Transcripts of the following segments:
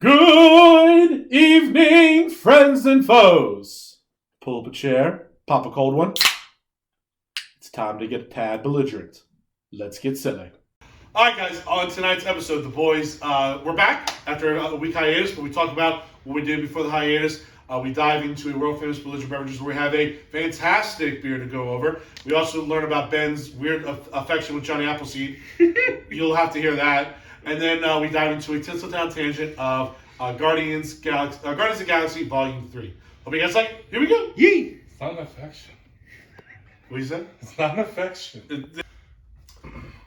Good evening, friends and foes. Pull up a chair, pop a cold one. It's time to get a tad belligerent. Let's get silly. All right, guys, on tonight's episode, the boys, we're back after a week hiatus, but we talk about what we did before the hiatus. We dive into world-famous belligerent beverages where we have a fantastic beer to go over. We also learn about Ben's weird affection with Johnny Appleseed. You'll have to hear that. And then we dive into a Tinseltown tangent of Guardians of the Galaxy Volume 3. Hope you guys like it. Here we go. Yee! It's not an affection. What you said? It's not an affection.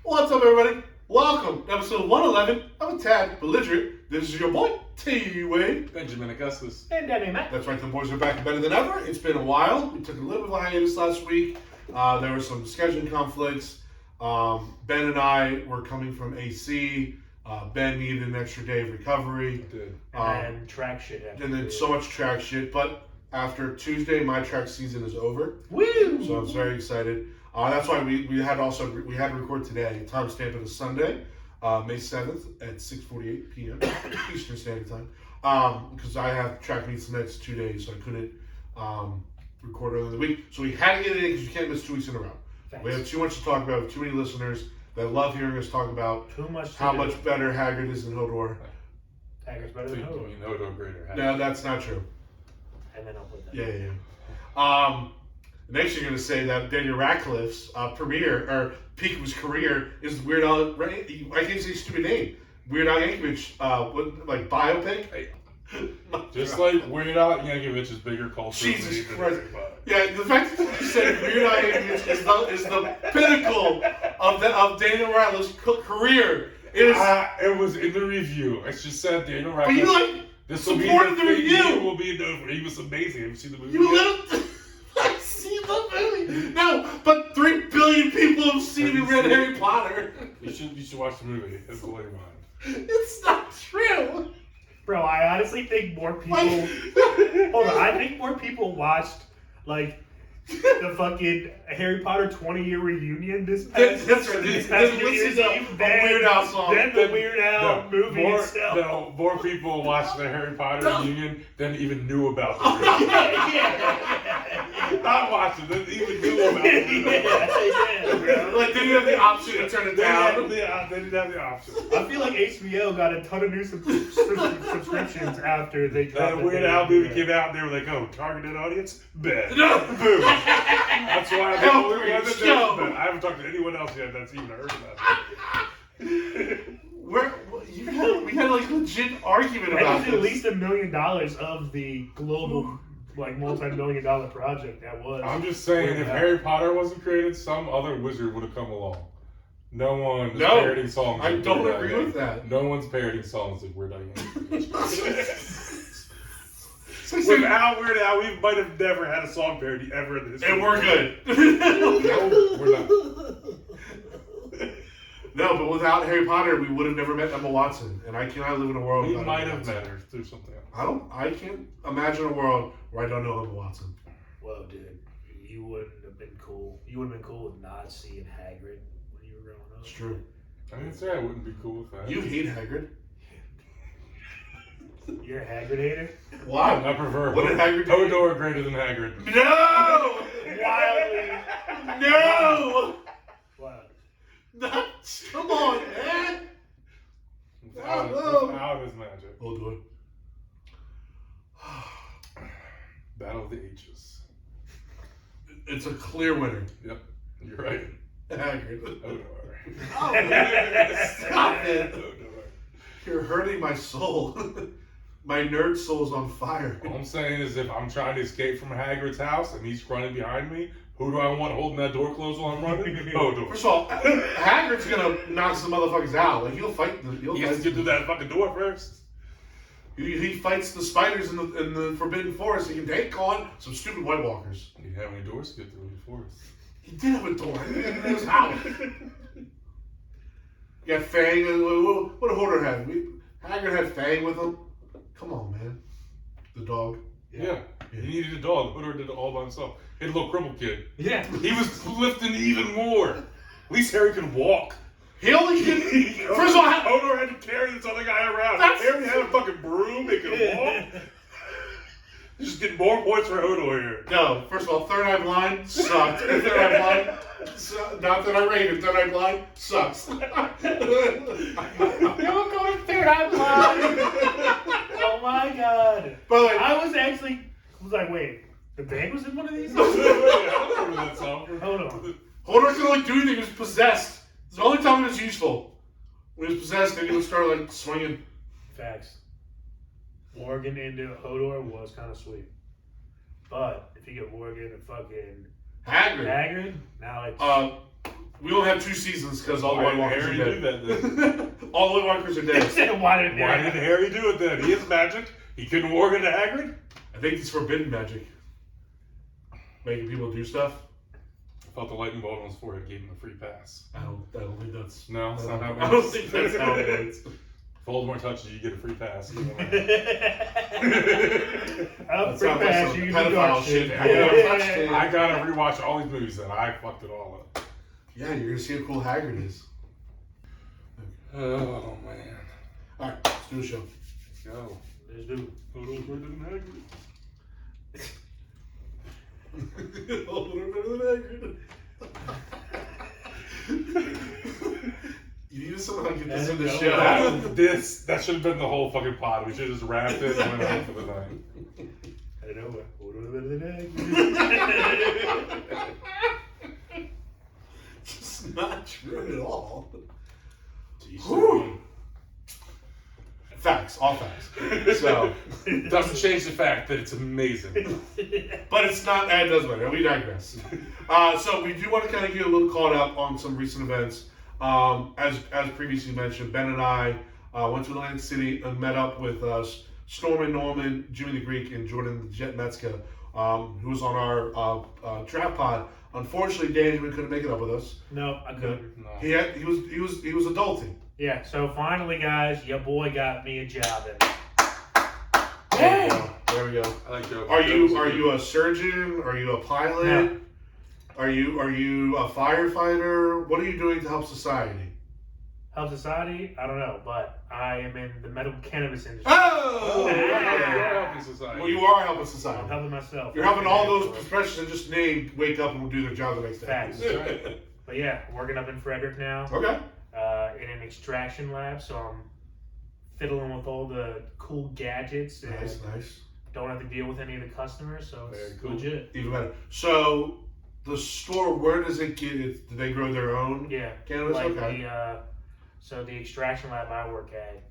What's up, everybody? Welcome to episode 111 of A Tad Belligerent. This is your boy, T.Wade. Benjamin Augustus. And DannyMatt. That's right, the boys are back better than ever. It's been a while. We took a little bit of a hiatus last week. There were some scheduling conflicts. Ben and I were coming from AC. Ben needed an extra day of recovery. Did. And track shit. And then so much track shit. But after Tuesday, my track season is over. Woo! So I was very excited. That's why we had to record today. Timestamp it is Sunday, May 7th at 6:48 p.m. Eastern Standard Time. Because I have track meets the next 2 days, so I couldn't record earlier in the week. So we had to get it in because you can't miss 2 weeks in a row. Thanks. We have too much to talk about. We have too many listeners that love hearing us talk about how much better Haggard is than Hodor. Haggard's better than Hodor. Hodor greater. No, that's not true. And then I'll put that. Yeah. Next, you're going to say that Daniel Radcliffe's peak of his career is Weird Al. I can't say his stupid name. Weird Al Yankovic, biopic. Hey. Just like Weird Al Yankovic's bigger culture. Jesus Christ. Yeah, the fact that you said Weird Al Yankovic is the pinnacle of Daniel Radcliffe's career. It was in the review. I just said Daniel Radcliffe. But you supported the review. He was amazing. Have you seen the movie? I've seen the movie. No, but 3 billion people have seen and read Harry Potter. You should watch the movie. It's blowing your mind. It's not true. Bro, I honestly think more people... Hold on, I think more people watched, the fucking Harry Potter 20-year reunion this past New Year's Eve than Weird Al song. the Weird Al movie itself. No, more people watched the Harry Potter reunion than even knew about the reunion. Not watching, than even knew about it. Like, didn't have the option to turn it down. They didn't have the option. I feel like HBO got a ton of new subscriptions after they dropped That Weird Al movie came out and they were like, oh, targeted audience? Bet. No. Boom. That's why I'm the only one that knows that. I haven't talked to anyone else yet that's even heard about it. We had legit argument about this. this. At least $1 million of the global, multi-million-dollar project that was. I'm just saying, if Harry Potter wasn't created, some other wizard would have come along. No one is parodying songs. I don't agree with that. No one's parodying songs like Weird Al Yankovic. Without Weird Al, we might have never had a song parody ever in this. And we're good. No, we're not. No, but without Harry Potter, we would have never met Emma Watson. And I cannot live in a world We without might Emma have Watson. met her through something else. I can't imagine a world where I don't know Emma Watson. Well, dude, you wouldn't have been cool. You would have been cool with not seeing Hagrid when you were growing up. It's true. I didn't say I wouldn't be cool with that. You hate Hagrid. You're a Hagrid hater? Why? I prefer What did Hagrid do? Hodor greater than Hagrid. No! Wildly. No! What? Not, come on, man! Without his magic. Hold on. Battle of the Ages. It's a clear winner. Yep, you're right. Hagrid. Hodor. Oh, man. Stop it. Hodor. You're hurting my soul. My nerd soul's on fire. All I'm saying is if I'm trying to escape from Hagrid's house and he's running behind me, who do I want holding that door closed while I'm running? Hodor. First of all, Hagrid's gonna knock some motherfuckers out. Like, he'll fight them. He has to get through that fucking door first. He fights the spiders in the Forbidden Forest. He can take on some stupid White Walkers. You have any doors to get through in the forest? He did have a door in his house. You got Fang. What did Hodor have? Hagrid had Fang with him. Come on, man. The dog. Yeah. He needed a dog. Hodor did it all by himself. He had a little crippled kid. Yeah. He was lifting even more. At least Harry could walk. He only can. First of all, Hodor had to carry this other guy around. That's- Harry had a fucking broom. more points for Hodor here. No, first of all, Third Eye Blind sucked. Third Eye Blind, not that I rated. Third Eye Blind sucks. You were going Third Eye Blind. Oh my god. By the way, I was like, wait, the band was in one of these? I don't remember that song. Hold on. Hodor could only do anything. He was possessed. It's the only time it was useful. When he was possessed, then he would start like swinging. Facts. Morgan into Hodor was kind of sweet. But if you get Morgan and fucking Hagrid. now it's... We only have 2 seasons because all the Why White did Walkers Harry are do dead. that then? All the White Walkers are dead. Why did Why did Harry do it then? He is magic. He couldn't warg into Hagrid? I think it's forbidden magic. Making people do stuff. I felt the lightning bolt on his forehead gave him a free pass. I don't think that's. No, that's not how it I don't works. think that's how it works. If Voldemort touches you, you get a free pass. Free That sounds like pass, some you can do pedophile dark shit. shit. Yeah. Yeah. I gotta rewatch all these movies then. I fucked it all up. Yeah, you're gonna see how cool Hagrid is. Oh man. Alright, let's do a show. Let's go. Let's do it. Hodor's better than Hagrid. You need to somehow get this in the Let's show. That should have been the whole fucking pod. We should have just wrapped it and went home for the night. I know what. Better than It's not true at all. Whew. Facts, all facts. So, Doesn't change the fact that it's amazing. but it's not. It doesn't matter. We digress. So we do want to kind of get a little caught up on some recent events. As previously mentioned, Ben and I went to Atlantic City and met up with Storm and Norman, Jimmy the Greek, and Jordan the Jet Metzka, who was on our draft pod. Unfortunately, DannyMatt couldn't make it up with us. No, I couldn't. No. He was adulting. Yeah, so finally, guys, your boy got me a job. There we go. There we go. I like Joe. Are you a surgeon? Are you a pilot? No. Are you a firefighter? What are you doing to help society? Help society? I don't know, but I am in the medical cannabis industry. Oh! You're helping society. Well, you are helping I'm society. helping myself. You're helping all those professions that just named wake up and do their job the next day. Facts. That's right. But yeah, working up in Frederick now, Okay. in an extraction lab, so I'm fiddling with all the cool gadgets and Nice. don't have to deal with any of the customers, so it's Very cool. legit. Even better. So, the store, where does it get it? Do they grow their own Yeah. cannabis? Like Okay. so the extraction lab I work at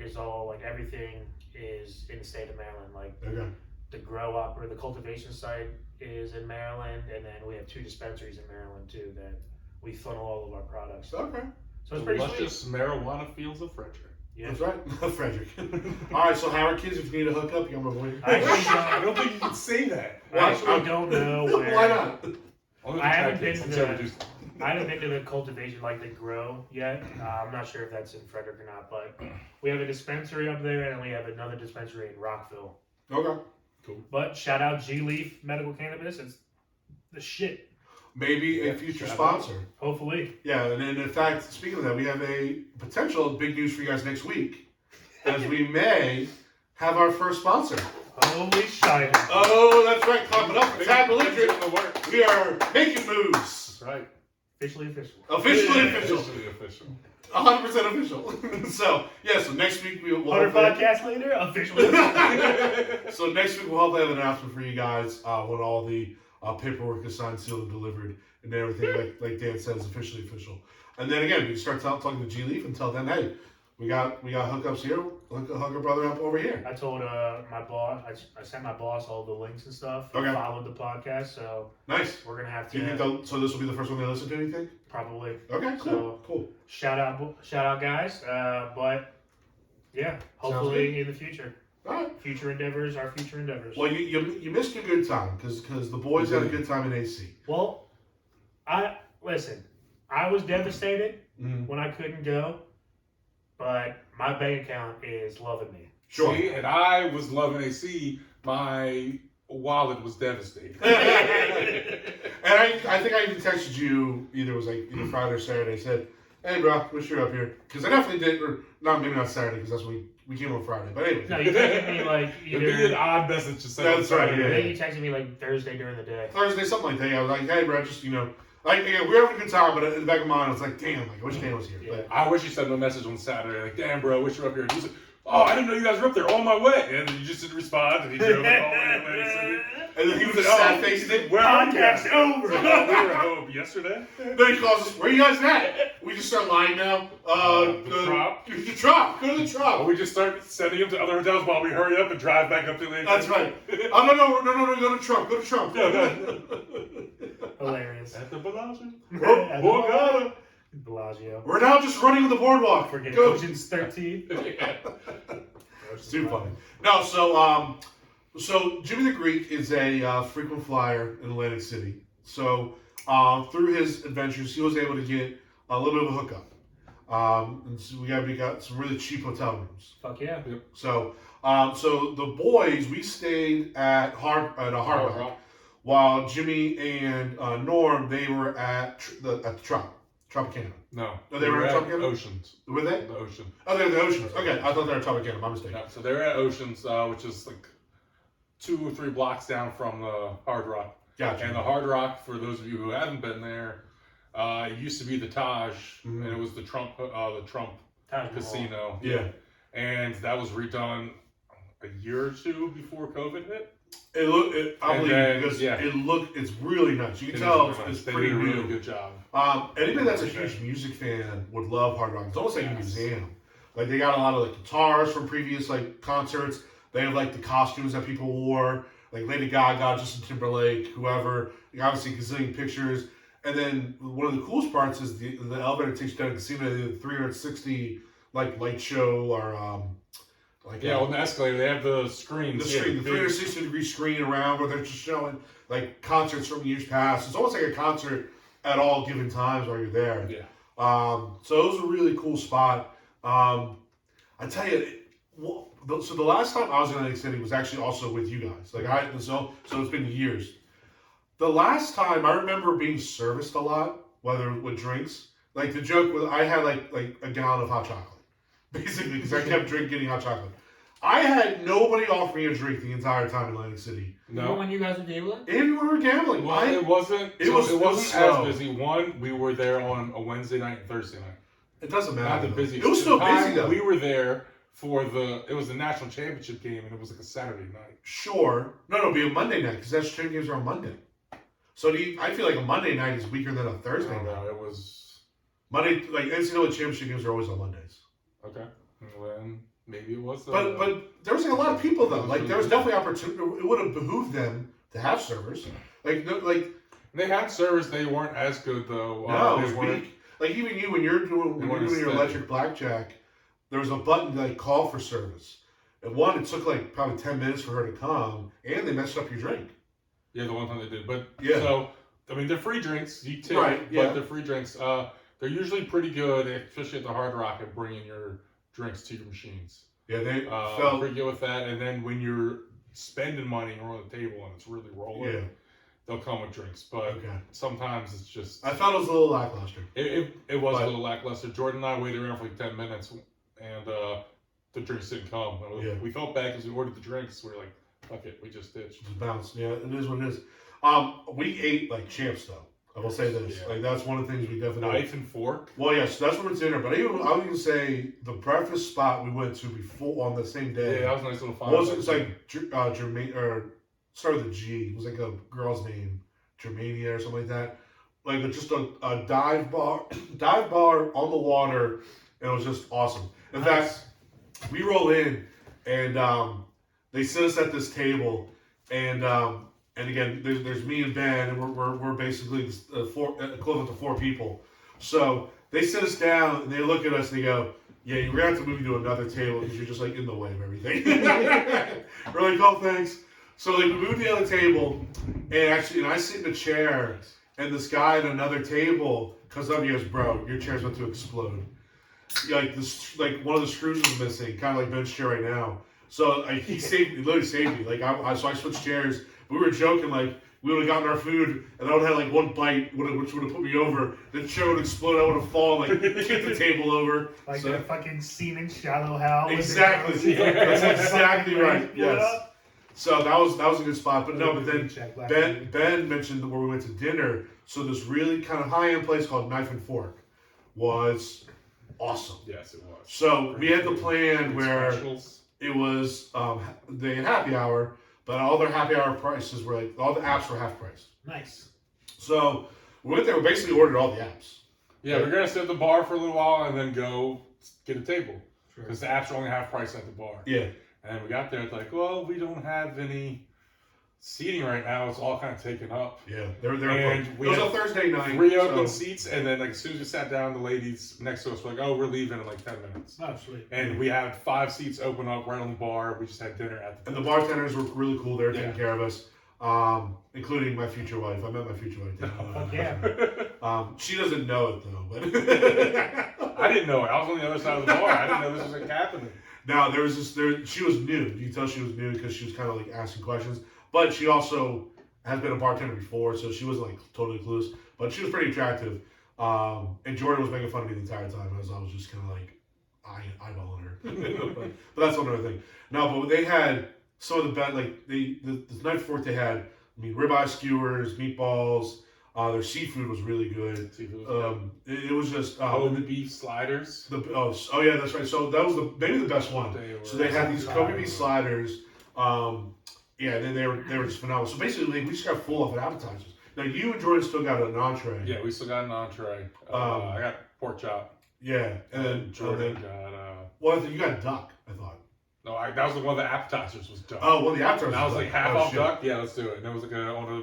is all like everything is in the state of Maryland. Like Okay. the grow up or the cultivation site is in Maryland, and then we have 2 dispensaries in Maryland too that we funnel all of our products. Okay. So it's pretty sweet. Luscious marijuana fields of Frederick. Yeah. That's right. Frederick. All right, so Howard kids, if you need a hookup, you got my boy. I actually I don't think you can say that. I actually don't know where. Why not? Only I haven't the been tech to kids. I haven't been to the cultivation, like the grow yet. I'm not sure if that's in Frederick or not, but we have a dispensary up there, and we have another dispensary in Rockville. Okay. But shout out G Leaf Medical Cannabis. It's the shit. Maybe a future sponsor. Hopefully. Yeah, and then in fact, speaking of that, we have a potential big news for you guys next week, as we may have our first sponsor. Holy shit. Oh, that's right. Clap it up. Tab Belligerent. in the work. We are making moves. That's right. Officially official. Officially official. Officially official. 100% official. So next week we'll 100 podcasts later, officially official. So next week we'll hopefully have an announcement for you guys when all the paperwork is signed, sealed, and delivered, and everything, like Dan says, officially official. And then again, we can start talking to G Leaf and tell them, hey, we got hookups here. Hook a brother up over here. I told my boss, I sent my boss all the links and stuff. Okay. Followed the podcast, so Nice. we're gonna have Do you to think so? This will be the first one they listen to. You think? probably Okay. Cool. Cool. shout out guys. But yeah, hopefully in the future. All right. Future endeavors are future endeavors. Well, you missed a good time because the boys had a good time in AC. Well, I was devastated Mm-hmm. when I couldn't go, but my bank account is loving me. Sure. See, and I was loving AC. My wallet was devastated. And I think I even texted you either Friday or Saturday. I said, hey, bro, wish you're up here. Because I definitely did, or not maybe not Saturday, because that's when we came on Friday. But anyway. No, you texted me like It'd be an either. odd message to say. That's right, I yeah. think you texted me like Thursday during the day. Thursday, something like that. I was like, hey, bro, just, like, yeah, we're having a good time, but in the back of my mind, I was like, damn, like, I wish Dan was here. Yeah. But, I wish you sent me a message on Saturday, like, damn, bro, wish you were up here. And he said, oh, I didn't know you guys were up there on my way. And you just didn't respond, and he drove it all the way to Atlantic City. and then he was He just said, sad faced it. where are you Podcast guys? over. We were home yesterday. Then he calls us, where you guys at? We just start lying now. The Trop. The Trop. Go to the Trop. Or we just start sending him to other hotels while we hurry up and drive back up to Atlantic That's City. right. Oh, no, go to Trump. Go to Trump. Hilarious. At the Bellagio. At the Borgata. Bellagio. We're now just running on the boardwalk. Forget Go. Ocean's 13. It's too funny. No, so Jimmy the Greek is a frequent flyer in Atlantic City. So through his adventures, he was able to get a little bit of a hookup. And so we got some really cheap hotel rooms. Fuck yeah. So the boys, we stayed at a Hard Rock, while Jimmy and Norm, they were at the Tropicana. No. Oh, they were at Tropicana? Oceans. Were they? The Ocean. Oh, they're the Oceans. Okay, I thought they were Tropicana. My mistake. Yeah, so they're at Oceans, which is like 2 or 3 blocks down from the Hard Rock. Gotcha. And the Hard Rock, for those of you who haven't been there, it used to be the Taj, Mhm. and it was the Trump Taj Casino. Yeah. And that was redone a year or 2 before COVID hit. It's really nice. You can tell it's They pretty did a new. really good job. Anybody that's a huge music fan would love Hard Rock. It's almost like a museum. Like they got a lot of like guitars from previous like concerts. They have like the costumes that people wore, like Lady Gaga, Justin Timberlake, whoever. You obviously gazillion pictures. And then one of the coolest parts is the elevator takes you down to the casino. They do the 360 like light show or on the escalator they have the screens. the 360-degree screen around where they're just showing like concerts from years past. It's almost like a concert at all given times while you're there. Yeah. So it was a really cool spot. I tell you, so the last time I was in Atlantic City was actually also with you guys. So it's been years. The last time I remember being serviced a lot, whether with drinks. Like the joke was I had like a gallon of hot chocolate, basically, because I kept getting hot chocolate. I had nobody offer me a drink the entire time in Atlantic City. No. When you guys were gambling? And we were gambling. Well, it wasn't slow. as busy. One, we were there on a Wednesday night and Thursday night. It doesn't matter. Not the busiest. It was still busy though. We were there for it was the national championship game, and it was like a Saturday night. Sure. No, it'll be a Monday night because national champion games are on Monday. So I feel like a Monday night is weaker than a Thursday night. No, it was Monday. Like NCAA championship games are always on Mondays. okay. Well, maybe it was. But there was like a lot of people though. Like there was definitely opportunity. It would have behooved them to have servers. Like they had servers. They weren't as good though. No, they it was weren't. weak. Like even you when you're doing your electric blackjack, there was a button to like call for service. And one, it took like probably 10 minutes for her to come, and they messed up your drink. Yeah, the one time they did. But yeah. So I mean, they're free drinks. You tip, right? Yeah. But they're free drinks. They're usually pretty good, especially at the Hard Rock, at bringing your drinks to your machines. Yeah, they felt pretty good with that. And then when you're spending money and we're on the table and it's really rolling, they'll come with drinks. But sometimes it's just. I thought it was a little lackluster. It was a little lackluster. Jordan and I waited around for like 10 minutes, and the drinks didn't come. We felt bad because we ordered the drinks. We were like, fuck it, we just ditched. Just bounce. Yeah, it is what it is. We ate like champs though. I will say this. Yeah. Like that's one of the things we definitely. Knife and fork. Well, yes, that's what it's dinner. But I would even say the breakfast spot we went to before on the same day. Yeah, that was a nice little fun. It was like Germaine or started with a G. It was like a girl's name, Germania or something like that. Like just a dive bar on the water, and it was just awesome. In fact, we roll in, and they sit us at this table, and again, there's me and Ben, and we're basically equivalent to 4 people. So they sit us down, and they look at us, and they go, "Yeah, you're gonna have to move you to another table because you're just like in the way of everything." We're like, "Oh, thanks." So like we moved to the other table, and I sit in a chair, and this guy at another table comes up and he goes, "Bro, your chair's about to explode." Like one of the screws was missing, kind of like Ben's chair right now. So he literally saved me. Like so I switched chairs. We were joking like we would have gotten our food, and I would have had like one bite, which would have put me over. The chair would explode. I would have fallen, like kicked the table over. Like that fucking scene in Shallow Hal. Exactly. That's exactly right. Yes. So that was a good spot. But no, but then Ben mentioned where we went to dinner. So this really kind of high-end place called Knife and Fork was awesome. Yes, it was. So we had the plan where it was they had happy hour, but all their happy hour prices were like all the apps were half price. Nice. So we went there. We basically ordered all the apps. Yeah, we're gonna sit at the bar for a little while and then go get a table because the apps are only half price at the bar. Yeah. And we got there, it's like, well, we don't have any seating right now. It's all kind of taken up. Yeah, they were and it was a Thursday night. 3 open seats, and then like as soon as we sat down, the ladies next to us were like, oh, we're leaving in like 10 minutes. Oh, sweet. And we had 5 seats open up right on the bar. We just had dinner at the bar. And the bartenders were really cool. They were taking care of us, including my future wife. I met my future wife. Yeah. She doesn't know it though, but I didn't know it. I was on the other side of the bar. I didn't know this was like happening. Now she was new. You can tell she was new because she was kind of like asking questions. But she also has been a bartender before, so she wasn't like totally clueless. But she was pretty attractive. And Jordan was making fun of me the entire time as I was just kind of like eyeballing her. but that's another thing. No, but they had some of the best, like the night before they had, I mean, ribeye skewers, meatballs. Their seafood was really good. It was just Kobe beef sliders. Oh yeah, that's right. So that was maybe the best one. So they had these Kobe beef sliders. Yeah, then they were just phenomenal. So basically, we just got full off of appetizers. Now you and Jordan still got an entree. Yeah, we still got an entree. I got pork chop. Yeah, and then Jordan got. Well, I think you got duck. I thought. No, that was one of the appetizers was duck. Oh, one of the appetizers. And I was like half off duck. Yeah, let's do it. And it was like on a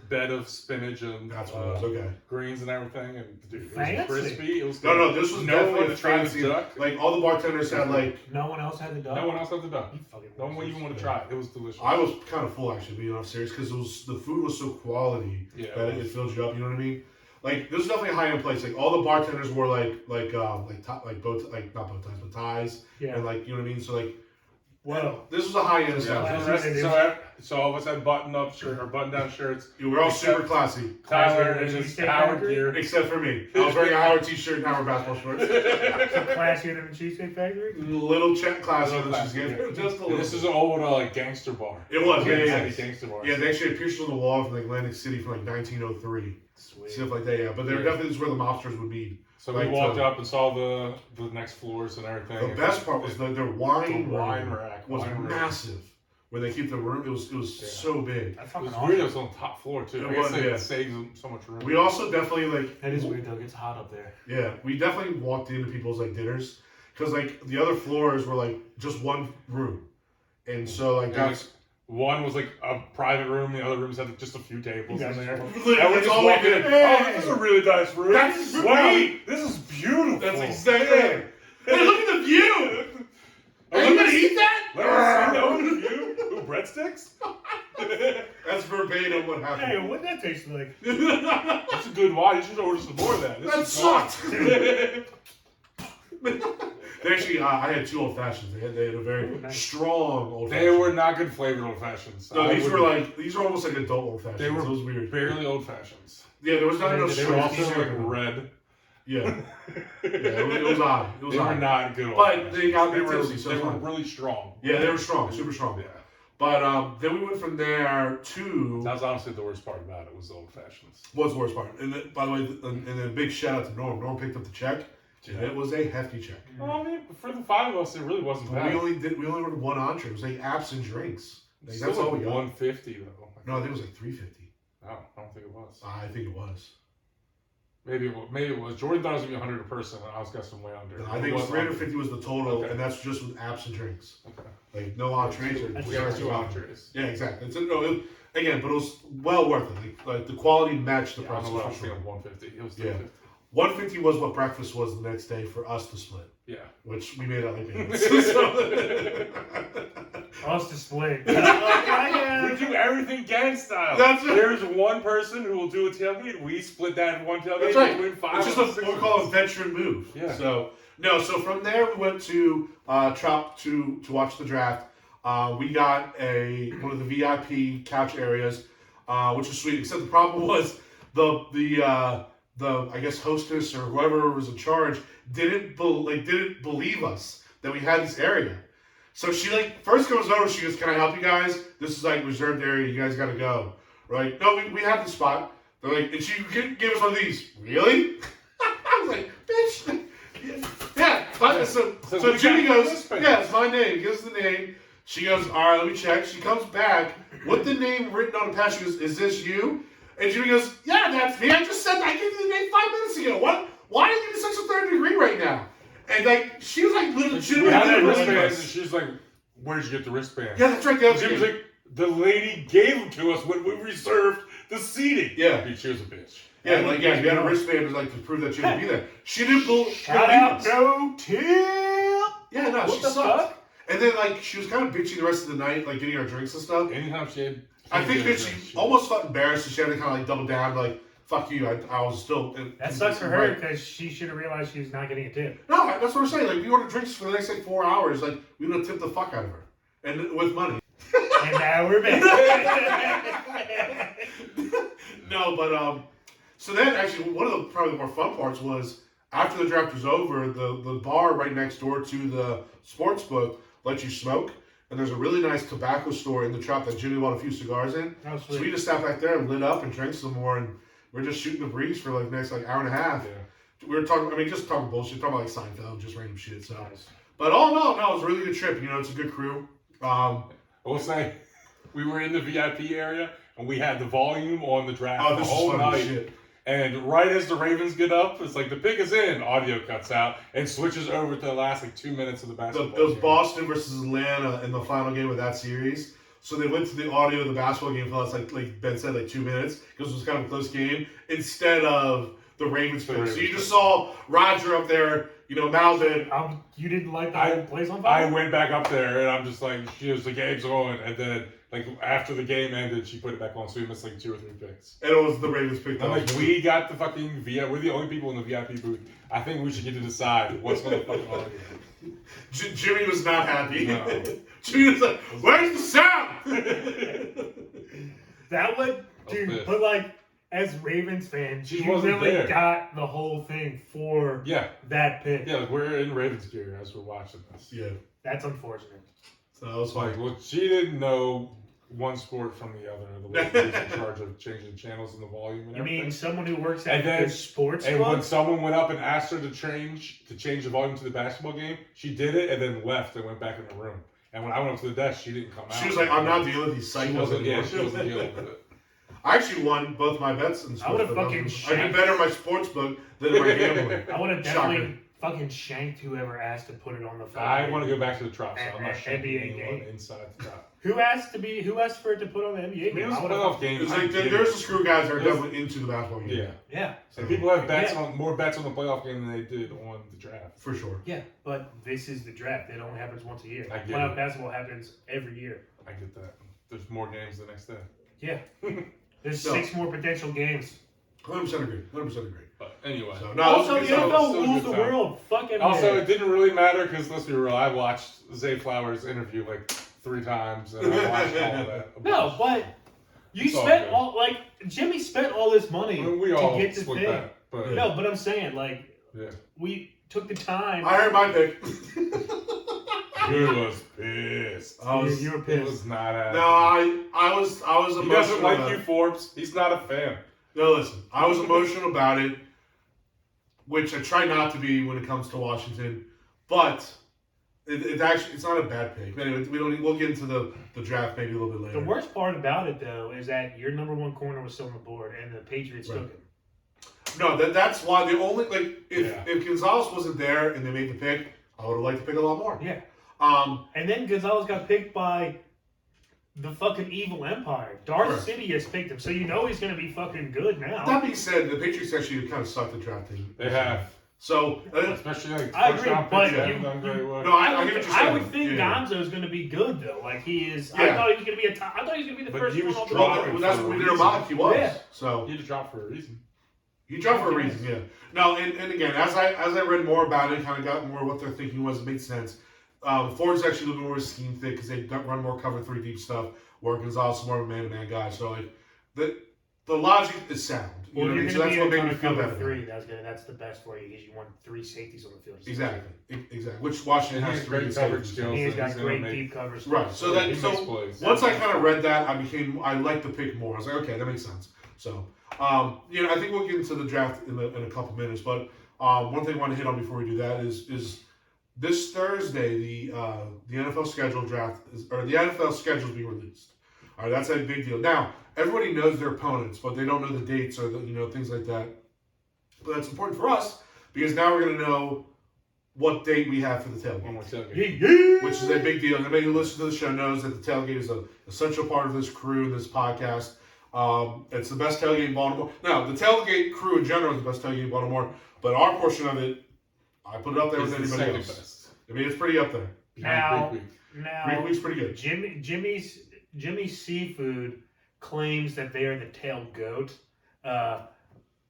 bed of spinach and that's what it was. Okay. Greens and everything, and dude, it fancy. was crispy. It was good. No, this was definitely the fancy duck. Like all the bartenders had like. No one else had the duck. No one else had the duck. No one even wanted to try it. It was delicious. I was kind of full actually, being serious, because the food was so quality that it fills you up. You know what I mean? Like this was definitely a high end place. Like all the bartenders wore not bow ties, but ties. Yeah. And like you know what I mean. So like. Whoa. This was a high end establishment. So all of us had button-up shirt or button-down shirts. We were all super classy. Tyler and his Howard gear. Except for me. I was wearing a Howard t-shirt and Howard basketball shorts. So classier than the Cheesecake Factory? Little check classier than the Cheesecake Factory. Just a little. This is an old gangster bar. It was, yeah. Gangster bar. Yeah, they actually had pictures on the wall from like Atlantic City from like 1903. Sweet. Stuff like that, yeah. But they were definitely just where the mobsters would meet. So we walked up and saw the next floors and everything. The best part was their wine rack was massive. Where they keep the room, it was so big. That's it was awesome. weird. It was on the top floor too. It saves them so much room. We also definitely like. That is weird though. It's hot up there. Yeah, we definitely walked into people's like dinners because like the other floors were like just one room, and so like that's. One was like a private room. The other rooms had just a few tables in there. And we're just walking in. Oh, this is a really nice room. That's sweet. This is beautiful. That's exactly it. Hey, look at the view. Are you gonna eat that? Look at the view. Ooh, breadsticks. That's verbatim what happened. Hey, what'd that taste like? That's a good wine. You should order some more of that. That sucked. They actually, I had 2 old fashions. They had a very strong old fashioned. They were not good flavored old fashions. No, these were almost like adult old fashions. They were so it was weird. Barely old fashions. Yeah, there was not enough. They were also like red. Yeah, it was odd. They were not good. But they got they were really strong. Yeah, they were strong, super strong. Yeah. But then we went from there to. That was honestly the worst part about it was the old fashions. Was the worst part, and by the way, and then big shout out to Norm. Norm picked up the check. And it was a hefty check. Well, I mean, for the 5 of us, it really wasn't bad. We only ordered 1 entree. It was like apps and drinks. Like, that's all we got. $150 though. No, I think it was like $350. No, I don't think it was. I think it was. Maybe it was. Jordan thought it was gonna be 100 a person, and I was guessing way under. No, I think it was 350 was the total, and that's just with apps and drinks. Okay. Like no entrees or. We got 2 entrees. Yeah, exactly. Again, but it was well worth it. Like the quality matched the price. I was thinking 150. It was 350. 150 was what breakfast was the next day for us to split. Yeah. Which we made out like babies. Us to split. We do everything gang style. That's it. There's one person who will do a tailgate. We split that in one tailgate. That's right. Between 5 it's just what we call a veteran move. Yeah. So from there we went to Trop to watch the draft. We got one of the VIP couch areas. which was sweet. Except the problem was the I guess hostess or whoever was in charge didn't believe us that we had this area. So she first comes over. She goes, "Can I help you guys? This is reserved area. You guys got to go." Right? No, we have the spot. They're like, and she gave us one of these. Really? I was like, bitch. Yeah. So Jimmy goes, "Yeah, it's my name." He gives the name. She goes, "All right, let me check." She comes back with the name written on the pad. She goes, "Is this you?" And Jimmy goes, "Yeah, that's me. I just said I gave you the name 5 minutes ago. Why are you in such a third degree right now?" And she was legitimately. She's like, "Where'd you get the wristband?" Yeah, that's right. Jimmy's like, "The lady gave them to us when we reserved the seating." Yeah, she was a bitch. Yeah, you had a wristband to prove that you didn't be there. She didn't believe Shout us. out, no tip. Yeah, no, What she the sucked. fuck? And then she was kind of bitchy the rest of the night, getting our drinks and stuff. Anytime she had, I think that she almost felt embarrassed, so she had to kind of double down, "Fuck you." I was still. That sucks for her because she should have realized she was not getting a tip. No, that's what I'm saying. We ordered drinks for the next 4 hours. We would have tipped the fuck out of her, and with money. And now we're back. No, but so then actually one of the probably the more fun parts was after the draft was over, the bar right next door to the sports book lets you smoke, and there's a really nice tobacco store in the shop that Jimmy bought a few cigars in. Oh, so we just sat back there and lit up and drank some more, and we're just shooting the breeze for the next hour and a half. Yeah. We were talking, just talking bullshit, talking about Seinfeld, just random shit. So, Nice. But all in all, no, it was a really good trip. It's a good crew. I will say, we were in the VIP area and we had the volume on the draft the whole night. Shit. And right as the Ravens get up, it's the pick is in, audio cuts out, and switches over to the last 2 minutes of the basketball It was game. Boston versus Atlanta in the final game of that series. So they went to the audio of the basketball game for like Ben said, 2 minutes, because it was kind of a close game, instead of the Ravens pick. So you just saw Roger up there, mouthing. You didn't like the whole place on fire? I went back up there, and I'm just the game's on, and then after the game ended, she put it back on, so we missed 2 or 3 picks. And it was the Ravens pick. I'm we got the fucking VIP. We're the only people in the VIP booth. I think we should get to decide what's going to fucking on here. Jimmy was not happy. No. Jimmy was like, "Where's the sound?" That would, dude. But as Ravens fans, She you wasn't really there. got the whole thing for that pick. Yeah, we're in Ravens gear as we're watching this. Yeah. That's unfortunate. So that was fine. Well, she didn't know one sport from the other. The lady was in charge of changing channels and the volume and You everything. mean someone who works at And then- the sports And when club? someone went up and asked her to change the volume to the basketball game, she did it and then left and went back in the room. And when I went up to the desk, she didn't come out. She was like, "I'm not dealing with these psychos anymore." She wasn't dealing with it. I actually won both my bets in sports. I would've fucking I did shanked. better in my sports book than in my gambling. I would have Shocker. definitely fucking shanked whoever asked to put it on the phone. I want to go back to the trop, so And I'm not NBA shanking anyone game. inside the trop. Who asked for it to put on the NBA I mean, game? it was I a would've- playoff game. It's I get there's it. the screw guys that are definitely into the basketball game. Yeah. Yeah. And people have bets on more bets on the playoff game than they did on the draft. For sure. Yeah, but this is the draft. It only happens once a year. I get Playoff it. basketball happens every year. I get that. There's more games the next day. Yeah. There's So- 6 more potential games. 100% agree. 100% agree. But anyway. So, no, Also, it the was a good time. NFL still a rules good the time. world. Fuck NBA. Also, it didn't really matter because let's be real. I watched Zay Flowers' interview 3 times, and I watched all of that. No, but you It's all spent good. Jimmy spent all this money I mean, we all to get this split thing. that. But No, but I'm saying yeah. we took the time. I heard my pick. He was pissed. You were He pissed. was not happy. No, I was He emotional. doesn't like about you, it. Forbes. He's not a fan. No, listen. I was emotional about it, which I try not to be when it comes to Washington, but it's not a bad pick. But anyway, we'll get into the draft maybe a little bit later. The worst part about it, though, is that your number 1 corner was still on the board, and the Patriots Right. took him. No, that's why the only if Yeah. if Gonzalez wasn't there and they made the pick, I would have liked to pick a lot more. Yeah. Um, And then Gonzalez got picked by the fucking evil empire. Darth Right. City has picked him, so you know he's going to be fucking good now. that being said, the Patriots actually kind of sucked at drafting. They have. So Especially I first agree, round but picks, they you- haven't done very well. No, I get what you're I saying. would think Yeah. Gonzo's going to be good though. Like he is. Yeah. I thought he was going to be I thought he was going to be the But first he one was off the dropped. board. well, that's what we did a mock. He was. Yeah. So He just dropped for a reason. he dropped for a reason. Yeah. No, and again, as I read more about it, kind of got more what their thinking was. It made sense. Ford's actually a little more scheme fit because they run more cover 3 deep stuff, where Gonzalez is more of a man-to-man guy. So the logic is sound. You know what I mean? So that's what made me feel better. That's the best for you because you want 3 safeties on the field. Exactly. Which Washington has 3 great coverage skills. He's got great deep coverage. Right. So once I kind of read that, I liked the pick more. I was like, okay, that makes sense. So I think we'll get into the draft in a couple minutes. But one thing I want to hit on before we do that is this Thursday the NFL schedule the NFL schedule is being released. All right, that's a big deal. Now, everybody knows their opponents, but they don't know the dates or things like that. But that's important for us because now we're going to know what date we have for the tailgate. Which is a big deal. Anybody who listens to the show knows that the tailgate is an essential part of this crew and this podcast. It's the best tailgate in Baltimore. Now, the tailgate crew in general is the best tailgate in Baltimore, but our portion of it, I put it up there with anybody else. Best. I mean, it's pretty up there. Now, Greek Week's pretty good. Jimmy's Seafood claims that they are the tail goat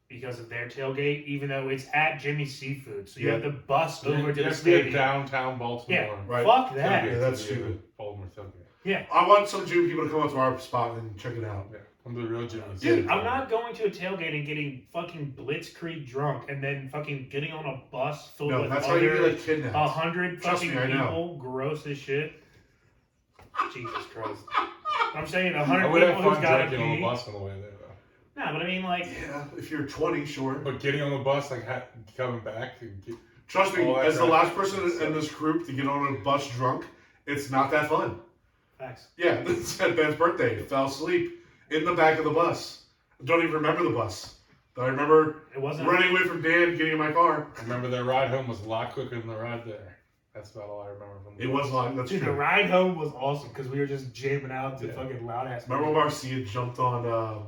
because of their tailgate, even though it's at Jimmy's Seafood. So you have to bus over to the stadium. Downtown Baltimore. Yeah, right. Fuck that. Yeah, that's stupid. Baltimore tailgate. Yeah. I want some Jew people to come up to our spot and check it out. Yeah. I'm the real Jimmy's. Dude, I'm not going to a tailgate and getting fucking blitzkrieg drunk and then fucking getting on a bus filled with that's how you get like kidnapped. 100 fucking people. Gross as shit. Jesus Christ. I'm saying 100 people who's got to pee. On the bus on the way there, though. Nah, but I mean, like... Yeah, if you're 20, sure. But getting on the bus, like, coming back... Trust me, as the last person in this group to get on a bus drunk, it's not that fun. Facts. Yeah, it's at Ben's birthday. Fell asleep in the back of the bus. I don't even remember the bus. But I remember running away from Dan, getting in my car. I remember their ride home was a lot quicker than the ride there. That's about all I remember from the bus. Was long. That's true. The ride home was awesome because we were just jamming out to fucking loud ass. Remember when Marcia jumped on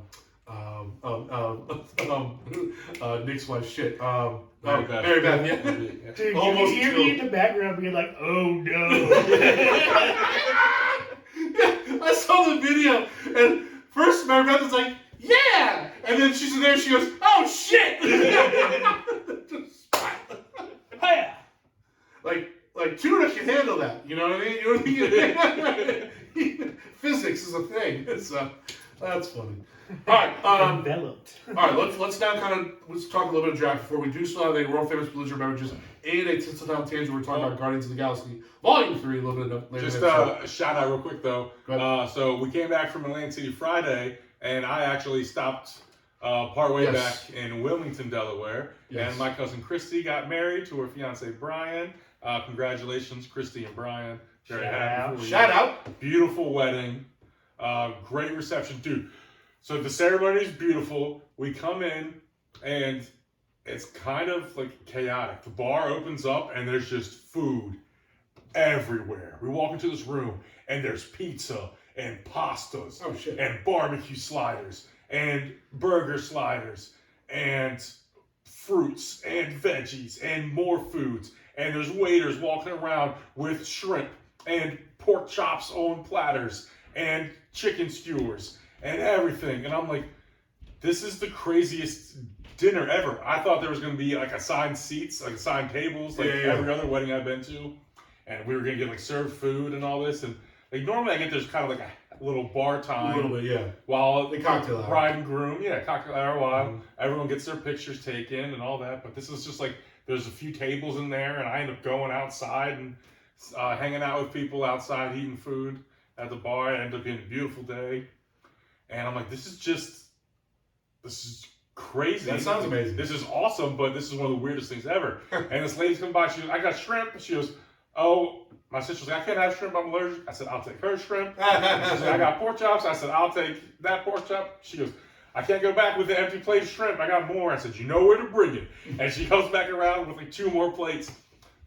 Nick's wife's shit? Mary Beth. Yeah. Dude, almost you hear me in the background being like, "Oh no!" I saw the video, and first Mary Beth was like, "Yeah," and then she's in there. She goes, "Oh shit!" Like tuna can handle that, you know what I mean? Physics is a thing. That's funny. All right, let's now let's talk a little bit of draft before we do. Still have a world famous belligerent beverages and a Tinseltown tangent. We're talking about Guardians of the Galaxy Volume 3 a little bit later. Just a shout out real quick though. So we came back from Atlantic City Friday, and I actually stopped partway back in Wilmington, Delaware, and my cousin Christy got married to her fiance Brian. Congratulations, Christy and Brian. Very happy for you. Shout out. Beautiful wedding. Great reception, dude. So the ceremony is beautiful. We come in, and it's kind of like chaotic. The bar opens up, and there's just food everywhere. We walk into this room, and there's pizza and pastas and barbecue sliders and burger sliders and fruits and veggies and more foods. And there's waiters walking around with shrimp and pork chops on platters and chicken skewers and everything. And I'm like, this is the craziest dinner ever. I thought there was going to be like assigned seats, like assigned tables, like every other wedding I've been to. And we were going to get like served food and all this. And like normally I get there's kind of like a little bar time. A little bit, While the cocktail hour. Bride and groom, cocktail hour while everyone gets their pictures taken and all that. But this is just like, there's a few tables in there, and I end up going outside and hanging out with people outside, eating food at the bar. It ended up being a beautiful day. And I'm like, this is crazy. That sounds amazing. This is awesome, but this is one of the weirdest things ever. And this lady's come by, she goes, I got shrimp. She goes, oh, my sister's like, I can't have shrimp, I'm allergic. I said, I'll take her shrimp. She said, I got pork chops. I said, I'll take that pork chop. She goes, I can't go back with the empty plate of shrimp. I got more. I said, you know where to bring it. And she comes back around with like 2 more plates.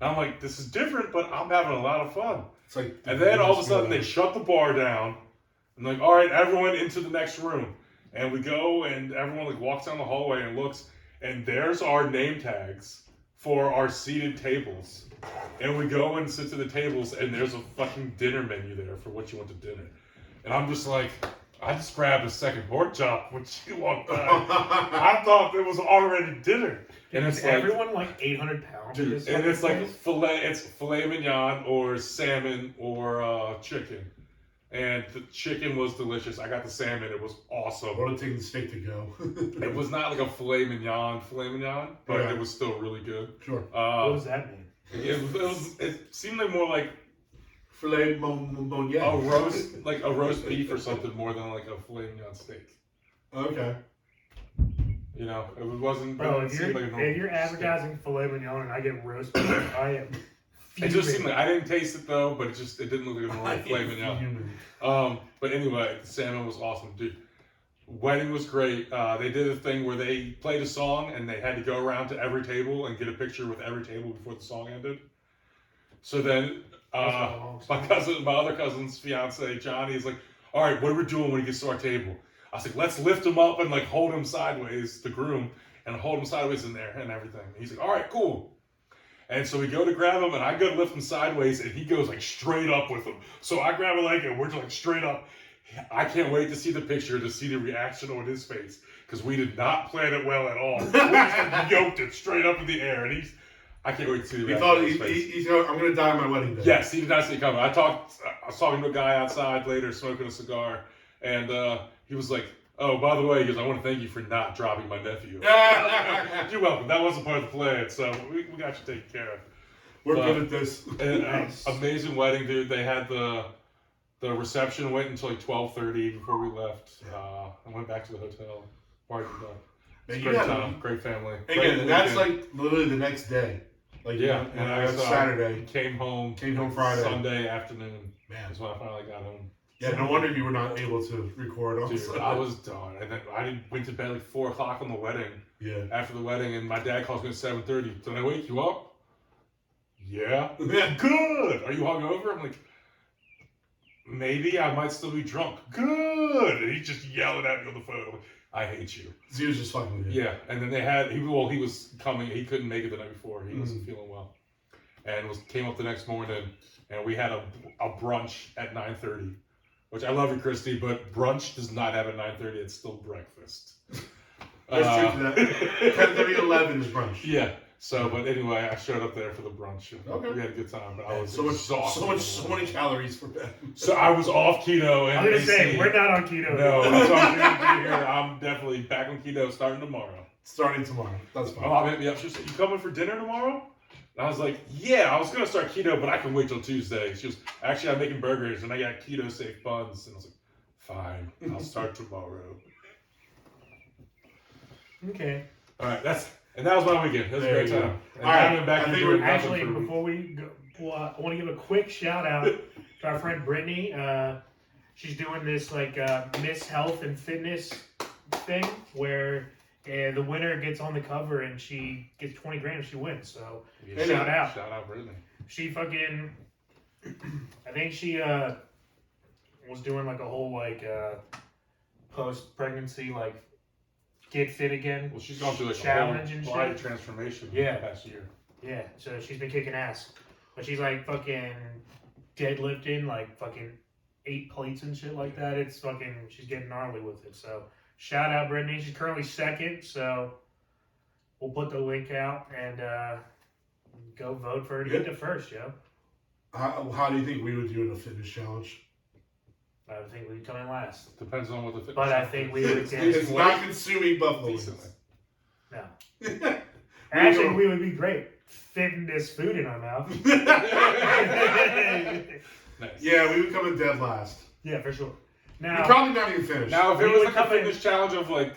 And I'm like, this is different, but I'm having a lot of fun. It's like, and then all of a sudden they shut the bar down. And like, all right, everyone into the next room. And we go and everyone like walks down the hallway and looks. And there's our name tags for our seated tables. And we go and sit to the tables and there's a fucking dinner menu there for what you want to dinner. And I'm just like, I just grabbed a second pork chop when she walked by. I thought it was already dinner. And it's everyone like 800 pounds. Dude, and it's like filet mignon or salmon or chicken. And the chicken was delicious. I got the salmon. It was awesome. What would it take the steak to go? It was not like a filet mignon, but Yeah. it was still really good. Sure. What does that mean? It seemed like more like Filet mignon. a roast beef or something more than like a filet mignon steak. Okay. You know, it wasn't. Bro, it if seemed like a normal you're advertising filet mignon and I get roast beef, I am. It just seemed like I didn't taste it though, but it didn't look like a normal filet mignon. But anyway, the salmon was awesome, dude. Wedding was great. They did a thing where they played a song and they had to go around to every table and get a picture with every table before the song ended. So then, my other cousin's fiance Johnny is like, "All right, what are we doing when he gets to our table?" I was like, "Let's lift him up and like hold him sideways, the groom, and hold him sideways in there and everything." And he's like, "All right, cool." And so we go to grab him, and I go to lift him sideways, and he goes like straight up with him. So I grab a leg, and we're just like straight up. I can't wait to see the picture, to see the reaction on his face, because we did not plan it well at all. We just like yoked it straight up in the air, and I can't wait to see the reaction on his face. He's going, I'm going to die on my wedding day. Yes, he did not see it coming. I was talking to a guy outside later, smoking a cigar, and he was like, "Oh, by the way," he goes, "I want to thank you for not dropping my nephew." You're welcome. That wasn't part of the plan, so we got you taken care of. We're good at this. Nice. Amazing wedding, dude. They had the reception went until like 12:30 before we left. I went back to the hotel. Party done. Great time, great family. Again, that's like literally the next day. Like yeah, and I Saturday. Came home Friday. Sunday afternoon. Man, that's when I finally got home. Yeah, no wonder you were not able to record on Dude, Sunday. I was done. And then I went to bed like 4 o'clock on the wedding. Yeah. After the wedding, and my dad calls me at 7:30. Did I wake you up? Yeah. Yeah. Good. Are you hungover? I'm like, maybe I might still be drunk. Good. And he's just yelling at me on the phone. I'm like, I hate you. So he was just fucking with you. Yeah. And then he was coming. He couldn't make it the night before. He wasn't feeling well. And came up the next morning, and we had a brunch at 9:30. Which I love you, Christy, but brunch does not have at 9:30. It's still breakfast. That's true. 10:30, 11 is brunch. Yeah. So, but anyway, I showed up there for the brunch. Okay. We had a good time, but I was so exhausted. So many calories for Ben. So I was off keto. And I'm gonna say we're not on keto. No, that's why I'm here. I'm definitely back on keto starting tomorrow. That's fine. My mom hit me up. She was like, "You coming for dinner tomorrow?" And I was like, "Yeah, I was gonna start keto, but I can wait till Tuesday." She was actually, I'm making burgers and I got keto safe buns, and I was like, "Fine, I'll start tomorrow." Okay. All right, that was my weekend. That was a great time. And All right, I'm back I think doing Actually, nothing for before we go, I want to give a quick shout out to our friend Brittany. She's doing this like Miss Health and Fitness thing where the winner gets on the cover and she gets 20 grand if she wins. So shout out. Shout out, Brittany. She fucking, I think she was doing like a whole like post pregnancy like get fit again. Well, she's gone through like challenge a and whole body shit. transformation Yeah. the past year. Yeah, so she's been kicking ass. But she's like fucking deadlifting like fucking 8 plates and shit like that. It's fucking, she's getting gnarly with it. So shout out Brittany. She's currently second, so we'll put the link out and go vote for her to get the first, yo. How do you think we would do in a fitness challenge? I would think we'd come in last. Depends on what the fitness But I is. think we would get It's not consuming buffalo wings. Decently. no. Actually, we would be great. Fitting this food in our mouth. Nice. Yeah, we would come in dead last. Yeah, for sure. We'd Now, probably not even finish. Now, if it We was would like come a in- fitness challenge of like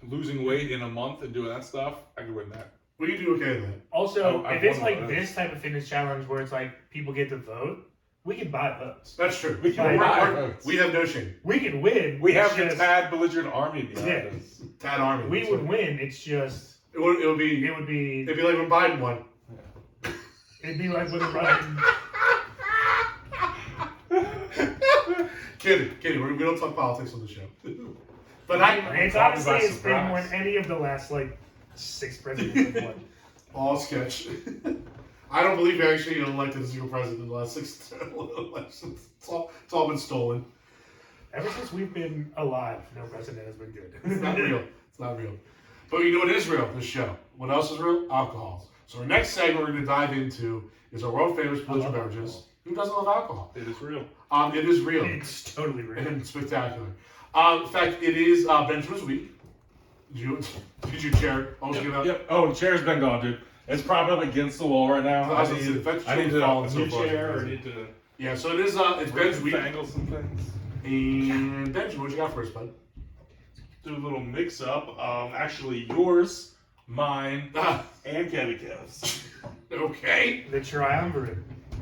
losing weight in a month and doing that stuff, I could win that. we could do okay then. also, I've if it's won one like of those. this type of fitness challenge where it's like people get to vote, we can buy votes. That's true. We can buy votes. We have no shame. We can win. We have it's the just- Tad belligerent army behind Yeah. us. Tad Army. We would win. It's just It would be. it would be It'd be like when Biden won. it'd be like with a running. Kidding. We don't talk politics on the show. But It's Talk honestly about it's been surprise. when any of the last like 6 presidents have won. all sketch. I don't believe we actually elected a single president in the last 6 elections. It's all been stolen. Ever since we've been alive, no president has been good. It's not real. It's not real. But you know what is real? This show. What else is real? Alcohol. So our next segment we're going to dive into is our world famous belligerent beverages. Who doesn't love alcohol? It is real. It is real. It's totally real. And spectacular. In fact, it is Benjamin's week. Did your chair almost give out? Yep. Oh, the chair's been gone, dude. It's propped up against the wall right now. I need to fallen a so new far. chair. I need to. Yeah, so it is. It's Ben's week. Angle some things. And Benjamin, what you got for us, bud? Do a little mix up. Actually, yours, mine, and Kevin Kev's. Okay. The triumvirate.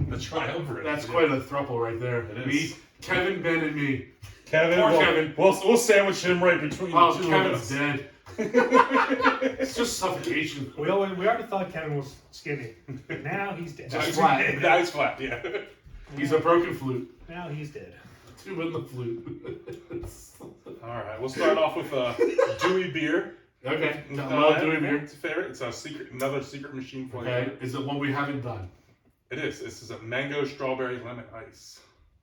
The triumvirate. That's quite a throuple right there. It is. Me, Kevin, Ben, and me. Kevin. Poor Kevin. We'll sandwich him right between the two Kevin's of us. dead. It's just suffocation. We already thought Kevin was skinny. Now he's dead. Just flat. Now he's flat, yeah. He's a broken flute. Now he's dead. Two in the flute. Alright, we'll start off with Dewey beer. Okay. Dewey beer. It's a favorite. It's another secret machine flavor. Okay. Is it one we haven't done? It is. This is a mango strawberry lemon ice.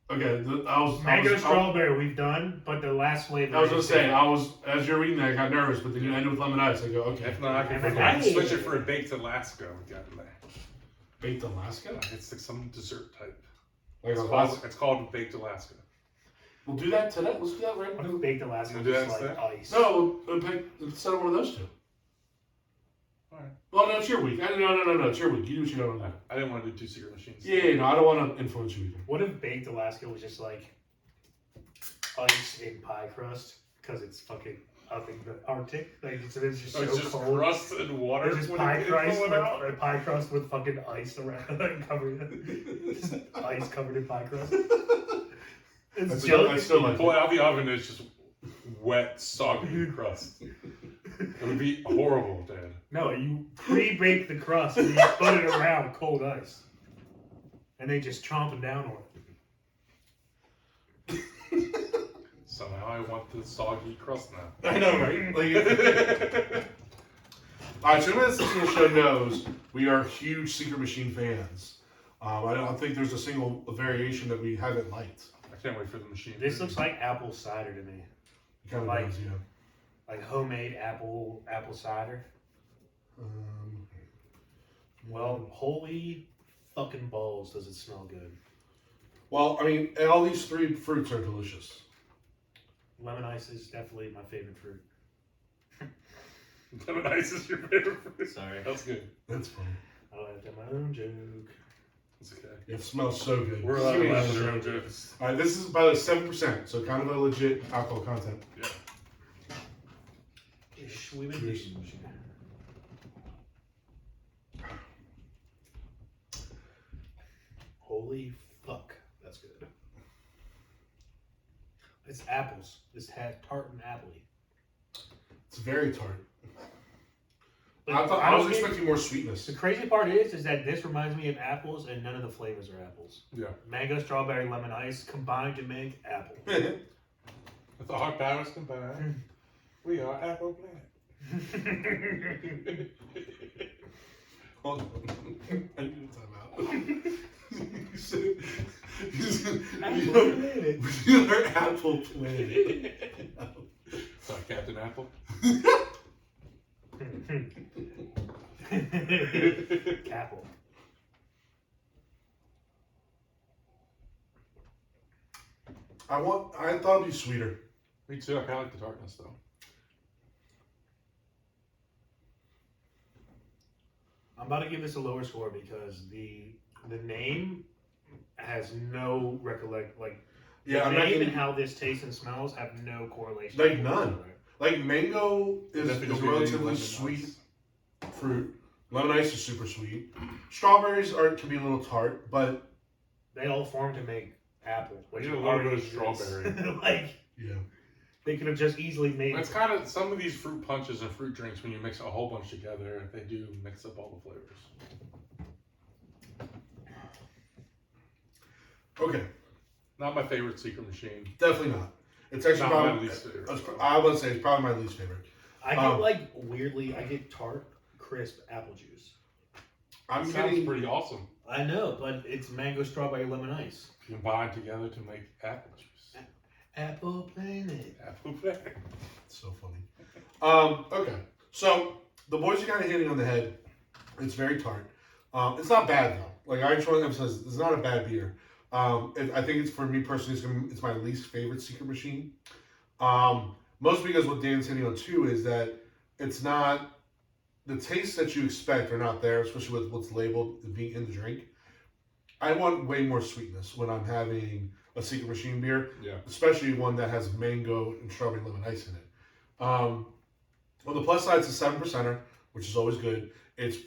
Okay. Mango strawberry we've done, but the last flavor. I was gonna say, as you're reading that, I got nervous, but then you ended with lemon ice. I go, okay. If not, I can Nice. switch it for a baked Alaska we got in there. Baked Alaska? It's like some dessert type. Like It's called baked Alaska. We'll do that today. Let's do that right What now. if baked Alaska You was do just that like ice? No, let's set up one of those two. Alright. Well, no, it's your week. No, it's your week. You do what you want to do. I didn't want to do two secret machines. Yeah, no, I don't want to influence you either. What if baked Alaska was just like ice in pie crust? Because it's fucking up in the Arctic. Like it's just so It's just cold. crust and water. It's just when pie it crust pulling out. with pie crust with fucking ice around it, covered. Just ice covered in pie crust. It's I still like Pull it it. out of the oven, it's just wet, soggy crust. It would be horrible, Dad. No, you pre-bake the crust and you put it around cold ice, and they just chomping down on it. Somehow I want the soggy crust now. I know, right? Alright, so everyone that's listening to the show knows we are huge Secret Machine fans. I don't think there's a single variation that we haven't liked. I can't wait for the machine. This looks like apple cider to me, It kind of Like- does, yeah. like homemade apple cider. Well, holy fucking balls, does it smell good? Well, I mean, all these three fruits are delicious. Lemon ice is definitely my favorite fruit. Lemon ice is your favorite fruit. Sorry. That's good. That's funny. I laughed at my own joke. It's okay. It smells so good. We're allowed to Excuse me. laugh at our own jokes. All right, this is by the 7%, so kind of a legit alcohol content. Yeah. Cheers. Holy fuck, that's good. It's apples. This has tart and appley. It's very tart. Like, I was don't get- expecting more sweetness. The crazy part is that this reminds me of apples, and none of the flavors are apples. Yeah. Mango, strawberry, lemon ice combined to make apple. With the hot powers combined, we are Apple Planet. Hold on. I need to time out. You said, we are Apple Planet. Sorry, Captain Apple. Apple. I thought it'd be sweeter. Me too. I kind of like the tartness though. I'm about to give this a lower score because the name has no recollect Yeah, the I'm not name and getting how this tastes and smells have no correlation. Like none. Like mango is Definitely relatively lemon sweet ice. fruit. Lemon ice is super sweet. Strawberries can be a little tart, but They all form to make apple. We Which need a little bit of already is. strawberry. Like yeah. they could have just easily made. It's kind of some of these fruit punches and fruit drinks when you mix a whole bunch together, they do mix up all the flavors. Okay, Not my favorite secret machine. definitely not. It's actually Not probably my least favorite. I would say it's probably my least favorite. I get like weirdly. I get tart, crisp apple juice. I'm Sounds getting pretty awesome. I know, but it's mango, strawberry, lemon ice. Combine together to make apple juice. Apple Planet. Apple flavor. so funny. Okay, so the boys are kind of hitting on the head. It's very tart. It's not bad though. Like I just want to emphasize, it's not a bad beer. I think it's, for me personally, it's my least favorite secret machine. Mostly because what Dan's hitting on too is that it's not, the tastes that you expect are not there, especially with what's labeled being in the drink. I want way more sweetness when I'm having a secret machine beer, especially one that has mango and strawberry lemon ice in it. On the plus side, it's a 7%er, which is always good. It's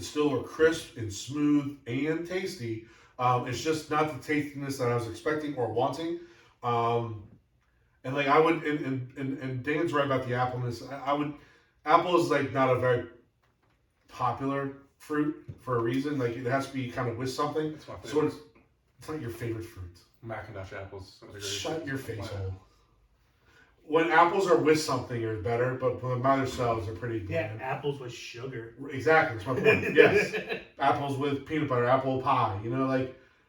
still crisp and smooth and tasty. It's just not the tastiness that I was expecting or wanting. And like I would, and Dan's right about the appleness. Apple is like not a very popular fruit for a reason. Like it has to be kind of with something. It's my favorite. So it's not your favorite fruit. Macintosh apples. Shut your face hole. When apples are with something, they're better, but when by themselves, they're pretty bland. Yeah, apples with sugar. Exactly, that's my point. Yes, apples with peanut butter, apple pie.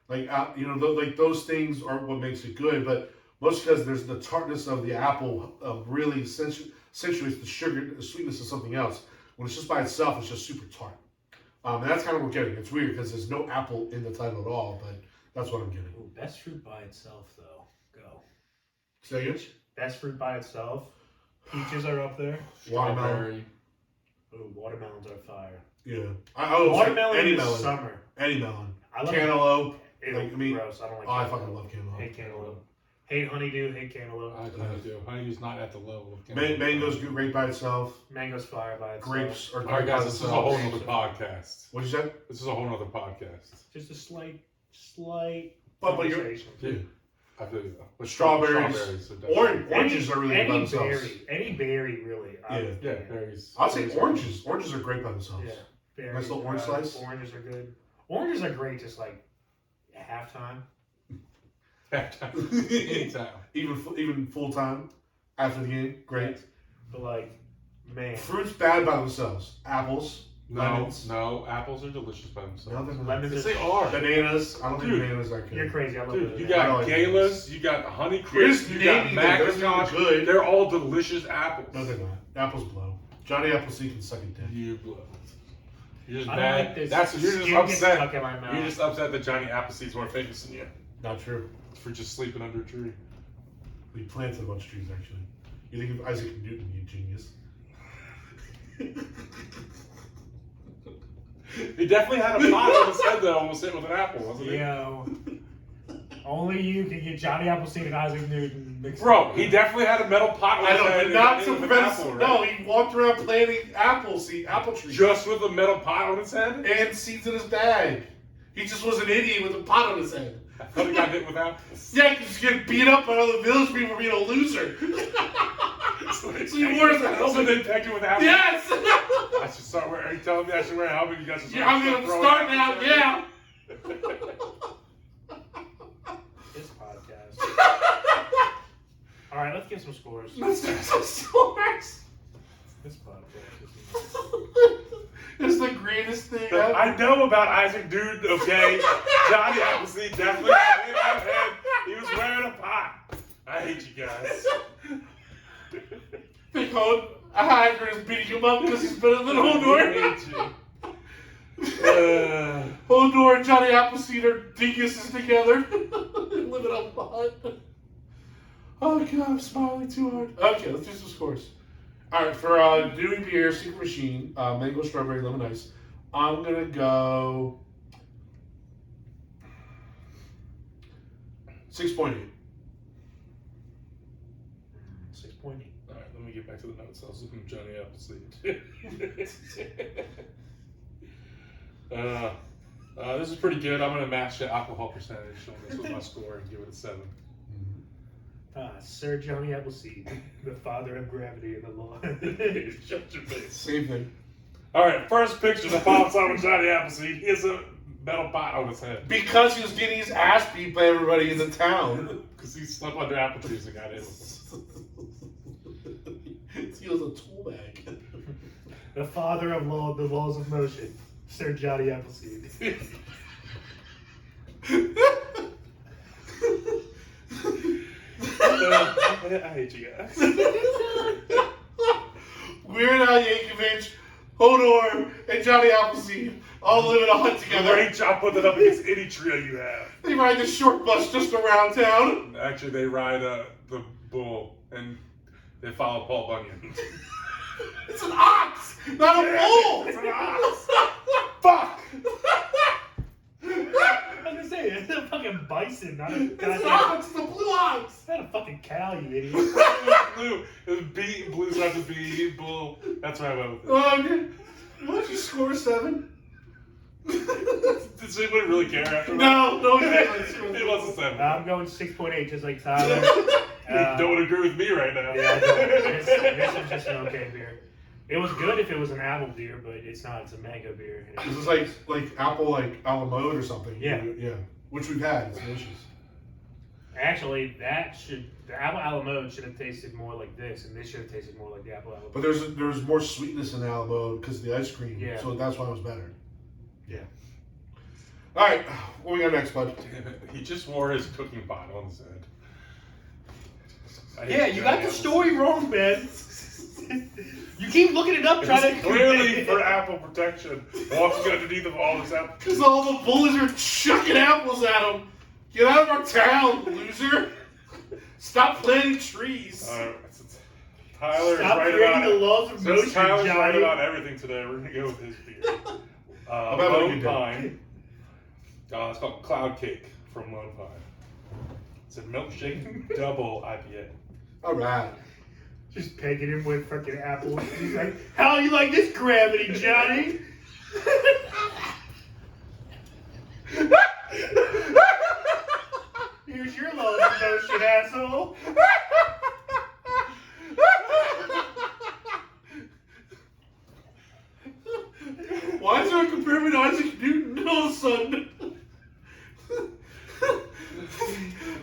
Like those things are what makes it good. But most because there's the tartness of the apple really accentuates the sugar, the sweetness of something else. When it's just by itself, it's just super tart. And that's kind of what we're getting. It's weird because there's no apple in the title at all, but that's what I'm getting. Ooh, best fruit by itself, though. Go. Say again? Best fruit by itself. Peaches are up there. Watermelon. Ooh, watermelons are fire. Yeah. Watermelon any in the melon. summer. Any melon. I love Cantaloupe. gross. I don't like I cantaloupe. fucking love cantaloupe. Hate cantaloupe. Hate honeydew. Hate cantaloupe. I do. Honeydew's not at the level of cantaloupe. Mango's great by itself. Mango's fire by itself. Grapes are All great right, guys, by this is a themselves. whole nother podcast. What'd you say? This is a whole nother podcast. Just a slight But you're, conversation. yeah. I feel you though. But Strawberries. are definitely- Oranges are really good by themselves. Any berry, really. Yeah, berries. I'd say oranges. Oranges are great by themselves. Yeah. Berries, Nice little orange slice. Oranges are good. Oranges are great just like at halftime. Anytime. Even full time after the game, great. But like, man. Fruits bad by themselves. Apples, lemons. No, apples are delicious by themselves. No, they're not. Lemons Yes, are they are. Bananas. I don't think Dude, bananas are good. You're crazy. I love Dude, bananas. you I got don't like galas, you got honey You're crisp, just you got naming them. Those Macintosh. are good. They're all delicious apples. No, they're not. Apples blow. Johnny Appleseed can suck a dick. You blow. You're just I don't mad. like this. You're just Skin gets upset. stuck in my mouth. You're just upset that Johnny Appleseed's more famous than you Not true. for just sleeping under a tree. We planted a bunch of trees, actually. You think of Isaac Newton, you genius. He definitely had a pot on his head that almost hit with an apple, wasn't he? Yo. Only you can get Johnny Appleseed and Isaac Newton mixed Bro, up. he definitely had a metal pot on I his know, head. but and not hit to with an prevent. apple, right? No, he walked around planting apple trees. Just with a metal pot on his head? And seeds in his bag. He just was an idiot with a pot on his head. I thought he got hit with apples. Yeah, because he's getting beat up by other village people for being a loser. So he wears a helmet. So they pegged him with apples? Yes! I should start wearing. Are you telling me I should wear a helmet? You guys should Yeah, I'm going to start now, yeah. This podcast. Alright, let's get some scores. Let's do some scores. This podcast is It's the greatest thing ever. I know about Isaac Newton, okay? Johnny Appleseed definitely got hit on the head. He was wearing a pot. I hate you guys. Big Hode, Hagrid is beating him up because he's better than Hodor. I hate you. Hodor and Johnny Appleseed are dinguses together. Living up behind. Oh god, I'm smiling too hard. Okay, let's do some scores. Alright, for Dewey Beer, Secret Machine, Mango Strawberry Lemon Ice, I'm gonna go 6.8. 6.8. Alright, let me get back to the notes. I was looking at Johnny Appleseed. This is pretty good. I'm going to match the alcohol percentage on this with my score and give it a 7. Sir Johnny Appleseed, the father of gravity in the law. Shut your face. Same thing. Alright, first picture that pops up with Johnny Appleseed is a metal pot on his head. Because he was getting his ass beat by everybody in the town. Because he slept under apple trees and got hit with He was a tool bag. The father of the laws of motion, Sir Johnny Appleseed. I hate you guys. Weird Al Yankovic, Hodor, and Johnny Appleseed all live in a hut together. Great job putting it up against any trio you have. They ride the short bus just around town. Actually, they ride the bull, and they follow Paul Bunyan. It's an ox, not a bull. It's an ox. Fuck! I was gonna say, it's a fucking bison, not a It's an goddamn... ox. It's the blue ox. It's not a fucking cow, you idiot. Blue. It was B. Blue's not the B. Bull. That's why I went with it. Okay. Why don't you score 7? Does anybody really care after that? No, It was a 7. I'm going 6.8, just like Tyler. You don't agree with me right now. Yeah, I don't. This is just an okay beer. It was good if it was an apple beer, but it's not. It's a mango beer. This is like apple, like a la mode or something. Yeah. Yeah. Which we've had. It's delicious. Actually, the apple a la mode should have tasted more like this, and this should have tasted more like the apple a la mode. But there's more sweetness in the a la mode because of the ice cream. Yeah. So that's why it was better. Yeah. All right. What we got next, bud? Damn it. He just wore his cooking pot on his head. Yeah, you got the story wrong, man. You keep looking it up, trying to clearly for apple protection. Walking underneath of all this apple. Because all the bullies are chucking apples at him. Get out of our town, loser. Stop planting trees. Tyler Stop is right creating about the laws of motion, Tyler's right Johnny. about everything today. We're gonna go with his beer. About what Lone you did. Pine. It's called Cloud Cake from Lone Pine. It's a milkshake double IPA. All right. Just pegging him with fucking apples. He's like, how you like this gravity, Johnny? Here's your laws of motion, asshole. Why is there a comparison to Isaac Newton all of a sudden?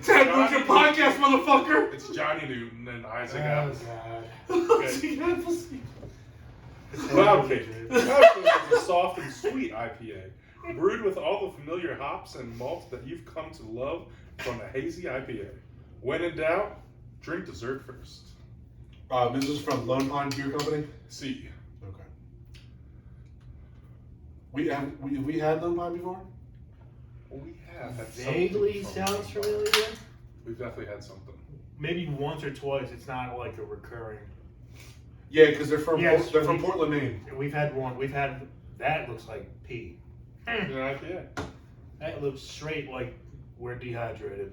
Ted, what's your podcast, motherfucker? It's Johnny Newton and Isaac Oh, Appleseed. God. Isaac Appleseed. Cloud Cake. Cloud Cake is a soft and sweet IPA, brewed with all the familiar hops and malts that you've come to love from a hazy IPA. When in doubt, drink dessert first. This is from Lone Pine Beer Company. See. Okay. We had Lone Pine before? We have had Vaguely something from sounds Lone Pine. familiar. We've definitely had something. Maybe once or twice. It's not like a recurring. Yeah, because they're from Yes, they're from Portland, Maine. We've had one. We've had that looks like pee. It's an IPA. That looks straight like we're dehydrated.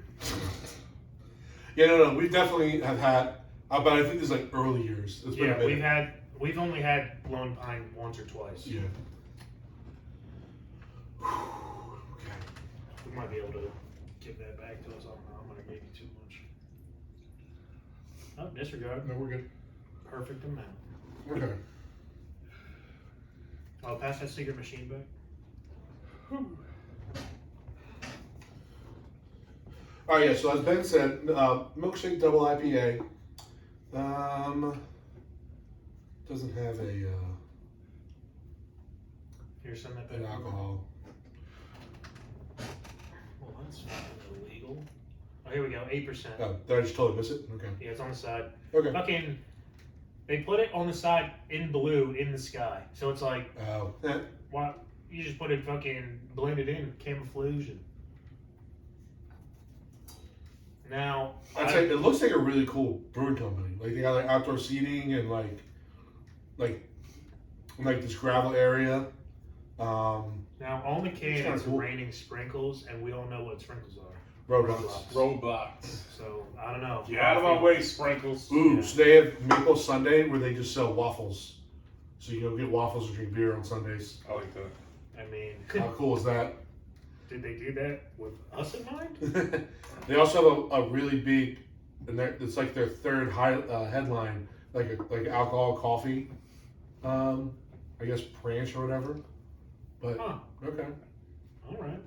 Yeah, no. We definitely have had, but I think this is like early years. It's been a Yeah, minute. we've only had Lone Pine once or twice. Yeah. Okay. We might be able to give that back to us. I don't know. I'm gonna give you too much. Oh, disregard. No, we're good. Perfect amount. We're good. I'll pass that secret machine back. All right, yeah. So as Ben said, milkshake double IPA. Doesn't have a Here's some of that. an alcohol. Well, that's fucking illegal. Oh, here we go. 8%. Oh, did I just totally miss it? Okay. Yeah, it's on the side. Okay. Fucking. They put it on the side in blue in the sky. So it's like, Oh. why you just put it fucking blended in camouflage. Now, I'd say it looks like a really cool brewing company. Like they got like outdoor seating and like this gravel area. now on the can It's kinda it's cool. raining sprinkles, and we don't know what sprinkles are. Roadblocks. Roadblocks. So I don't know. Get out of my way, Sprinkles. Ooh, Yeah. so they have Maple Sunday where they just sell waffles. So you go get waffles and drink beer on Sundays. I like that. I mean, How cool is that? did they do that with us in mind? They also have a really big, and it's like their third headline, like alcohol coffee. I guess branch or whatever. But Huh. okay. All right.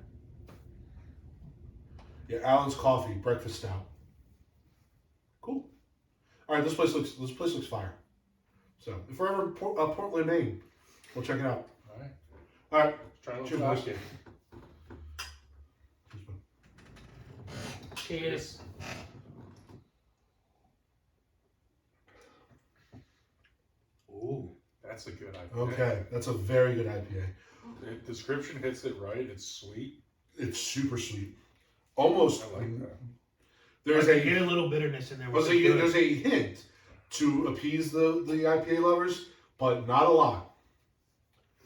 Yeah, Allen's Coffee breakfast stout. Cool. All right, this place looks fire. So if we're ever in Portland, Maine, we'll check it out. All right. All right. Let's try a Cheers, little boys. vodka. Cheers. Ooh, that's a good IPA. Okay, that's a very good IPA. The description hits it right. It's sweet. It's super sweet. almost. I like that. There's you get a little bitterness in there. There's a hint to appease the IPA lovers, but not a lot.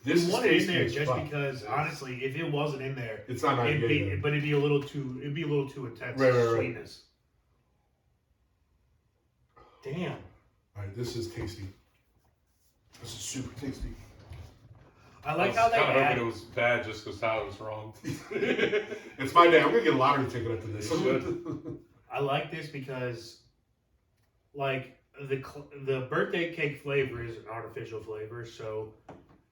This is in there just because, honestly, if it wasn't in there, it's not IPA. But it'd be a little too intense. Right. Sweetness. Damn. All right, this is tasty. This is super tasty. I like how they kind of add. hoping it was bad just because Tyler was wrong. It's my day. I'm gonna get a lottery ticket after this. I like this because, like, the birthday cake flavor is an artificial flavor, so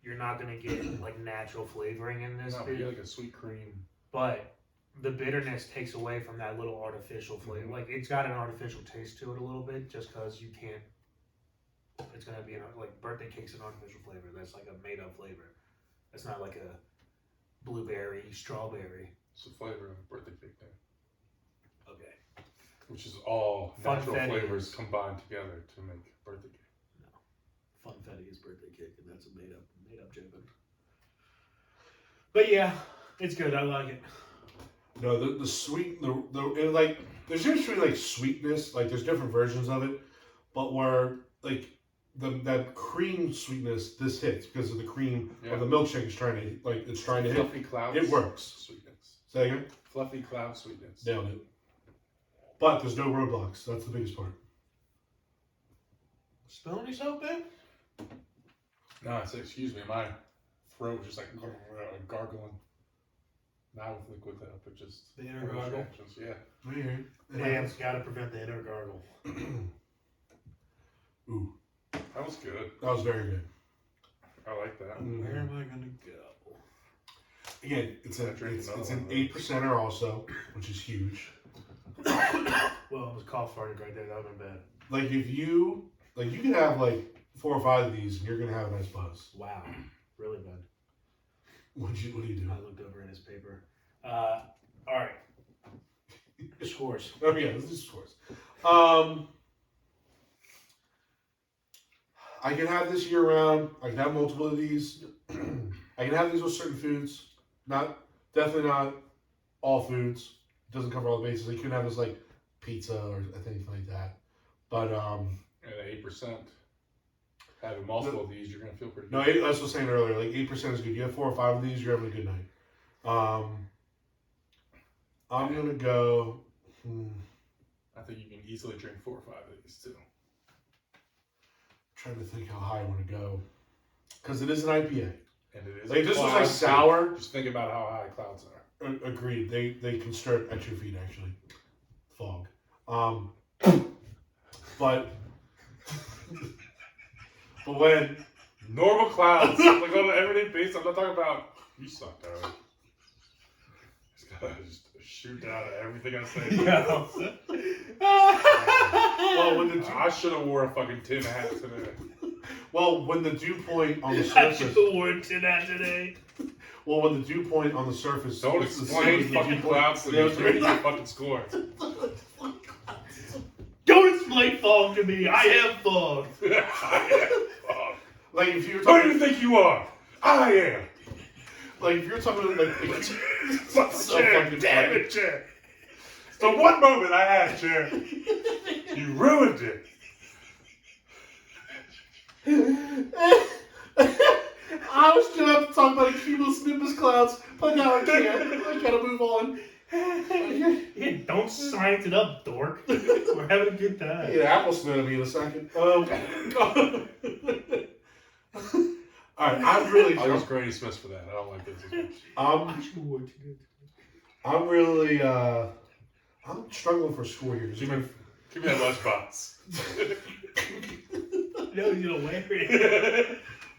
you're not gonna get like natural flavoring in this. No, you get like a sweet cream. But the bitterness takes away from that little artificial flavor. Mm-hmm. Like, it's got an artificial taste to it a little bit, just because you can't. It's gonna be like birthday cake's an artificial flavor. That's like a made up flavor. It's not like a blueberry, strawberry. It's the flavor of birthday cake there. Okay. Which is all Fun natural fact flavors is- combined together to make birthday cake. No. Funfetti is birthday cake, and that's a made up joke. But yeah, it's good. I like it. No, the sweet, and like, there's usually like sweetness, like there's different versions of it, but where like that cream sweetness, this hits because of the cream of the milkshake is trying to it's trying to hit. Fluffy clouds. It works. Sweetness. Say again. Fluffy cloud sweetness. Nailed it. But there's no roadblocks. That's the biggest part. Spilling yourself, man? No, I said, excuse me, my throat was just like gargling. Not with liquid though, but just The inner gargle? Yeah. Dan's got to prevent the inner gargle. Ooh, That was good. that was very good. I like that. Where am I going to go? Again, it's an another 8%er also, which is huge. Well, it was cough farted right there. That would have been bad. Like if you can have like 4 or 5 of these, and you're gonna have a nice buzz. Wow. Really bad. What do you do? I looked over in his paper. All right. Scores. Oh yeah, this is scores. I can have this year round. I can have multiple of these. I can have these with certain foods. Definitely not all foods. It doesn't cover all the bases. You can have this like pizza or anything like that. But At 8%, having multiple of these, you're gonna feel pretty good. no, that's what I was saying earlier. Like 8% is good. You have 4 or 5 of these, you're having a good night. I'm gonna go. I think you can easily drink 4 or 5 of these too. Trying to think how high I want to go, because it is an IPA. And it is Like this was like clouds, sour. Just think about how high clouds are. Agreed. They can start at your feet actually. Fog. But when Normal clouds, like on an everyday basis. I'm not talking about you suck, Tyler. Just gotta just shoot out at everything I say. well when I should have wore a fucking tin hat today. when the dew point on the I surface. should have worn to that today. Well, when the dew point on the surface. Don't is the explain same as the fucking dew point- clouds to me. Yeah, You're ready to fucking score. Don't explain fog to me. I am fog. Like if you're Who talking, do you think you are? I am. like if you're talking like Fuck the so chair. fucking Damn funny. it, chair. The one moment I had, chair. You ruined it. I was trying to talk about a cumulus nimbus clouds, but now I can't. I gotta move on. Yeah, don't science it up, dork. We're having a good time. Yeah, Appleseed me in a second. Alright, I'm really I'll use Granny Smith for that. I don't like this as much. I'm really I'm struggling for a score here. Give me that lunchbox. No, he's gonna wear it.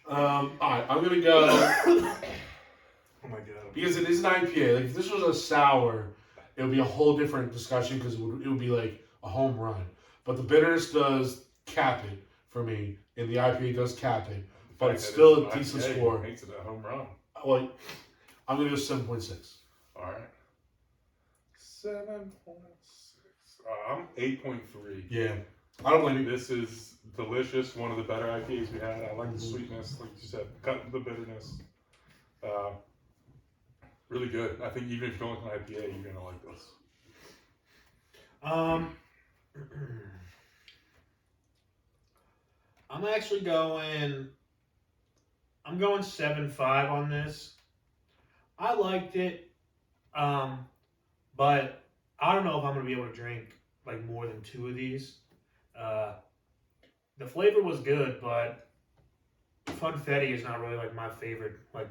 Alright, I'm gonna go Oh my god. because it is an IPA. Like if this was a sour, it would be a whole different discussion because it would be like a home run. But the bitterness does cap it for me, and the IPA does cap it. But it's still a decent score. Makes it a home run. Well, I'm gonna go 7.6. All right. 7.6. I'm 8.3. Yeah, I don't blame you. This is delicious. One of the better IPAs we had. I like the sweetness, like you said, cutting the bitterness. Really good. I think even if you don't like an IPA, you're gonna like this. I'm actually going. I'm going 7.5 on this. I liked it, but I don't know if I'm gonna be able to drink like more than 2 of these. The flavor was good, but funfetti is not really like my favorite. Like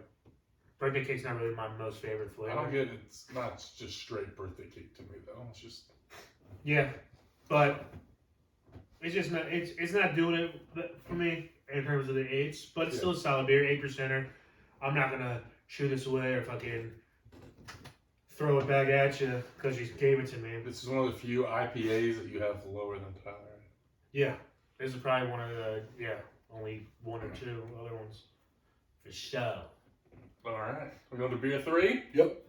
birthday cake's not really my most favorite flavor. I don't get it. It's not just straight birthday cake to me though. It's just Yeah, but it's just not. It's not doing it for me in terms of the 8s, but it's still a solid beer, 8%er. I'm not gonna shoo this away or fucking throw it back at you because you gave it to me. this is one of the few IPAs that you have lower than Tyler. Yeah, this is probably one of the only 1 or 2 other ones for sure. All right, we're going to beer 3. Yep.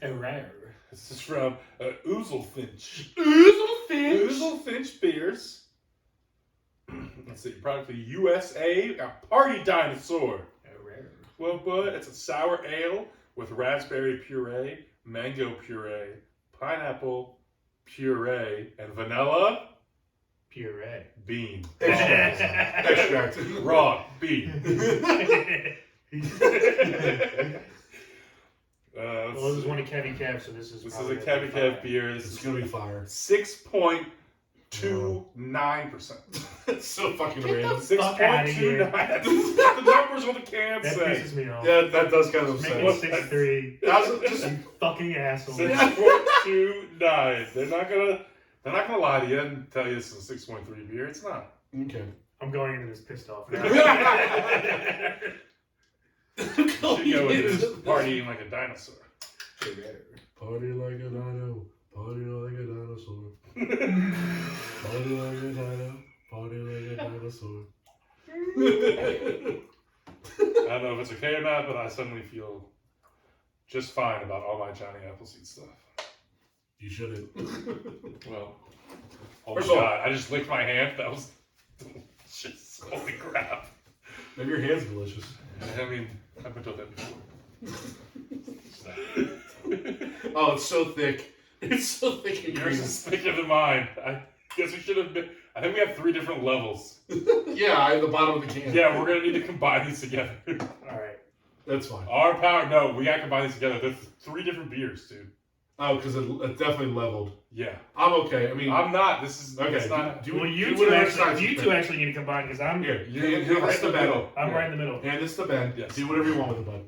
Rare. This is from Ouzelfinch. Ouzelfinch Beers. Let's see, product of the USA, a party dinosaur. Rare. Well, bud, it's a sour ale with raspberry puree, mango puree, pineapple puree, and vanilla Puree. bean. Extract. Raw bean. Well, this is one of Kevy Kev, so this is. This is a Kevy Kev beer. This It's is gonna be fire. 6.29%. It's so fucking random. 6.29. That's the numbers on the can That say. pisses me off. Yeah, that does kind of Make upset. it 6.3. That's just You fucking asshole. 6.29. They're not gonna lie to you and tell you this is a 6.3 beer. It's not. okay. I'm going into this pissed off now. You should go into this partying like a dinosaur. Party like a dino. Party like a dinosaur. Party like a dino. Party like a dinosaur. I don't know if it's okay or not, but I suddenly feel just fine about all my Johnny Appleseed stuff. You shouldn't. Well, oh First my of all- god, I just licked my hand. That was delicious. Holy crap. Maybe your hand's delicious. I mean, I've been told that before. Oh, it's so thick. It's so thick and Yours green. is thicker than mine. I guess we should have been. I think we have 3 different levels. Yeah, at the bottom of the can. Yeah, we're gonna need to combine these together. Alright. That's fine. Our power. No, we gotta combine these together. There's 3 different beers, dude. Oh, because it definitely leveled. Yeah. I'm okay. I mean, I'm not. This is okay. It's not. Do Well, do you whatever two size you think. actually need to combine because I'm Here, You're hand right this in to the Ben. middle. I'm right in the middle. Hand this to Ben. Yes. Do whatever you want with it, bud.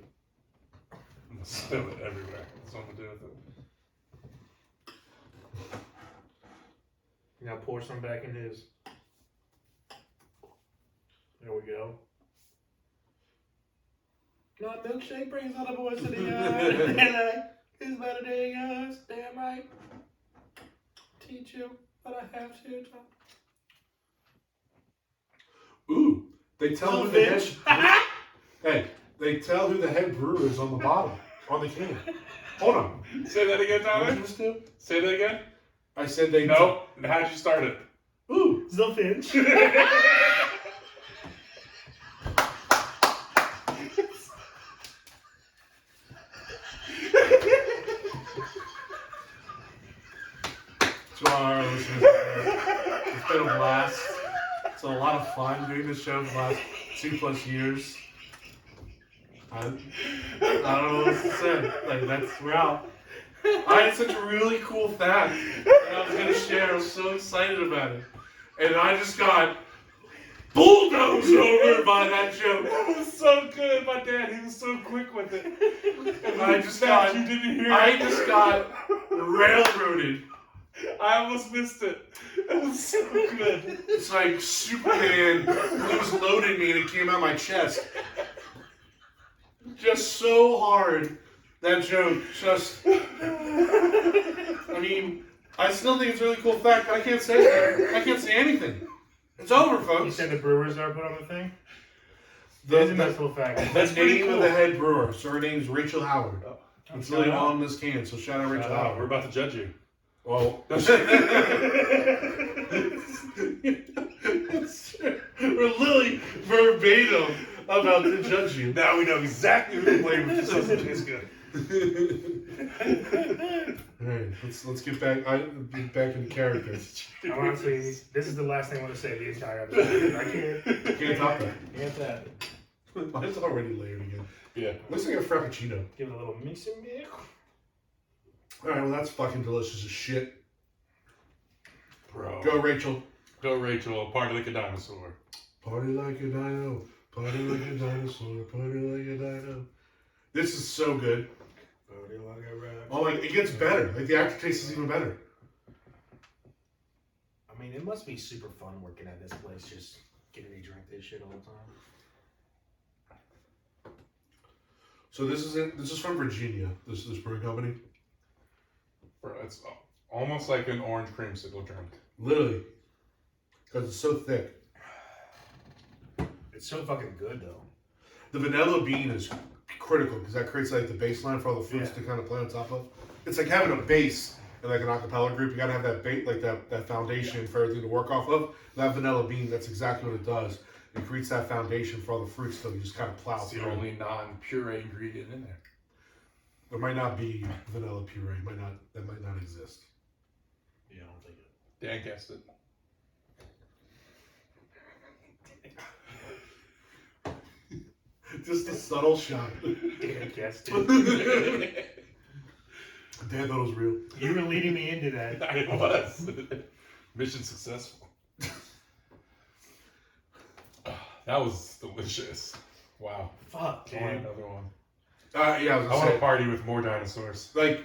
I'm gonna spill it everywhere. That's what I'm gonna do with it. Now pour some back in his. There we go. My milkshake brings all the boys to the yard. It's better than yours. Damn right. Teach you, but I have to. Ooh, they tell who the head. Hey, they tell who the head brewer is on the bottom, on the can. Hold on. Say that again, What Tyler. did you just do? Say that again. I said they. No. How'd you start it? Ooh. Zilfinch. To our listeners, it's been a blast. It's a lot of fun doing this show for the last 2+ years. I don't know what else to say. Like, we're out. I had such a really cool fact that I was going to share. I was so excited about it. And I just got bulldozed over by that joke. That was so good. My dad, he was so quick with it. And I just got, you didn't hear I it. just got railroaded. I almost missed it. That was so good. It's like Superman, he was loading me and it came out my chest. Just so hard. That joke, just. I mean, I still think it's a really cool fact, but I can't say it. I can't say anything. It's over, You folks. said the brewers are put on the thing? The, That's a nice little fact. That's the pretty name cool. of the head brewer, so her name's Rachel Howard. It's Shout really out. on this can, so shout out Rachel We're Howard. about to judge you. Well, we're literally verbatim about to judge you. Now we know exactly who to blame if this doesn't taste good. All right, let's get back into character. Honestly, this is the last thing I want to say the entire episode. I Can't top that. Can't top it. Mine's already layered again. Yeah. Looks like a frappuccino. Give it a little mix and mix. All right, well that's fucking delicious as shit. Bro. Go Rachel. Go Rachel. Party like a dinosaur. Party like a dino. Party like a dinosaur. Party like a dino. This is so good. Party like a rock. Oh, like it gets better. Like the aftertaste is even better. I mean, it must be super fun working at this place, just getting to drink this shit all the time. So this is from Virginia. This brewing company. Bro, it's almost like an orange creamsicle drink. Literally, because it's so thick. It's so fucking good though. The vanilla bean is critical because that creates like the baseline for all the fruits to kind of play on top of. It's like having a base in like an acapella group. You gotta have that bait, like that foundation for everything to work off of. That vanilla bean, that's exactly what it does. It creates that foundation for all the fruits that you just kind of plow It's through. the only non-puree ingredient in there. There might not be vanilla puree. That might not exist. Yeah, I don't think it. Dan guessed it. Just a subtle shot. Dan guessed it. Dan thought it was real. You were leading me into that. It was. Mission successful. That was delicious. Wow. Fuck, I want man. another one. Yeah, I was I gonna want say, to party with more dinosaurs. like,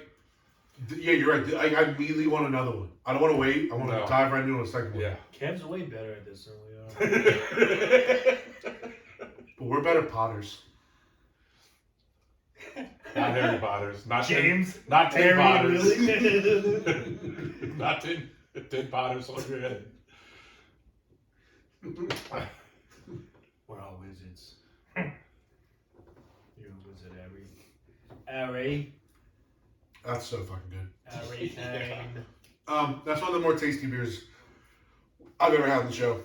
yeah, you're right. I immediately want another one. I don't want to wait. I want to dive right into a second one. Yeah. Kev's way better at this than we are. But we're better potters. Not Harry Potter's. Not James. Not Tin Harry, Potters. really? Not Tin Potters on your head. We're all wizards. You're a wizard, Harry. That's so fucking good. Harry Kane. That's one of the more tasty beers I've ever had on the show.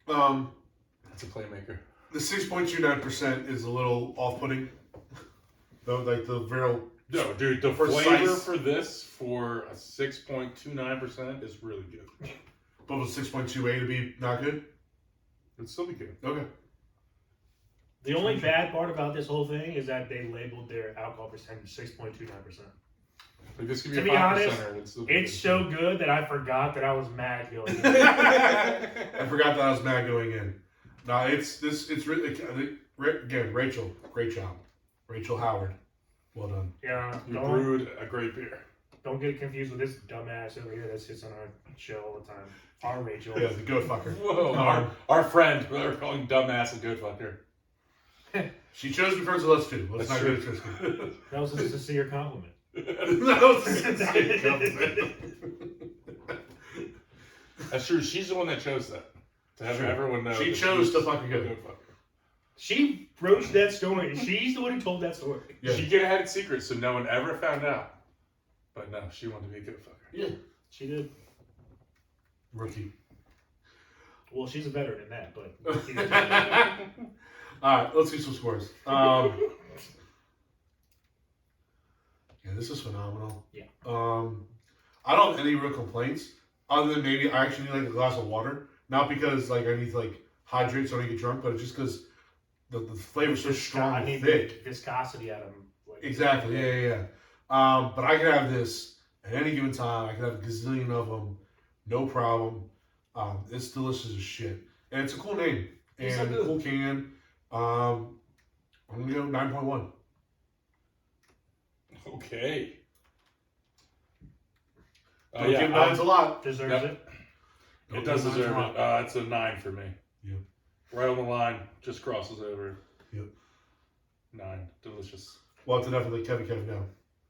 That's a playmaker. The 6.29% is a little off-putting. Though, like the real. No, dude, the Precise. flavor for this for a 6.29% is really good. But with 6.28 to be not good? It'd still be good. Okay. The only bad part about this whole thing is that they labeled their alcohol percentage 6.29%. Like this could be To a be 5%. honest, It'd still be It's good. so good that I forgot that I was mad going in. I forgot that I was mad going in. No, it's really, again, Rachel, great job. Rachel Howard, well done. Yeah, You brewed a great beer. don't get confused with this dumbass over here that sits on our show all the time. Our Rachel. Yeah, the goat fucker. Whoa, our friend, we were calling dumbass a good fucker. She chose to be friends with us too. Let's That's not true. get it twisted. That was a sincere compliment. That was a sincere compliment. That's true. She's the one that chose that. To have Sure. everyone know. She that chose she's to fucking go. a good fucker. She broached that story. She's the one who told that story. Yeah. She could have had it secret so no one ever found out. But no, she wanted to be a good fucker. Yeah. She did. Rookie. Well, she's a veteran in that, but. Alright, let's do some scores. Yeah, this is phenomenal. Yeah. I don't have any real complaints, other than maybe I actually need like a glass of water. Not because like I need to like hydrate so I don't get drunk, but it's just because the flavor's so strong I and need thick. the viscosity out of them. Exactly, yeah. But I could have this at any given time. I could have a gazillion of them, no problem. It's delicious as shit. And it's a cool name. It's And so a good. cool can. I'm going to go 9.1. Okay. Don't give nines a lot. Deserves Yep. it. It does give nines a deserve lot. it. It's a 9 for me. Yep. Right on the line, just crosses over. Yep. 9. Delicious. We'll have to definitely Kevin now.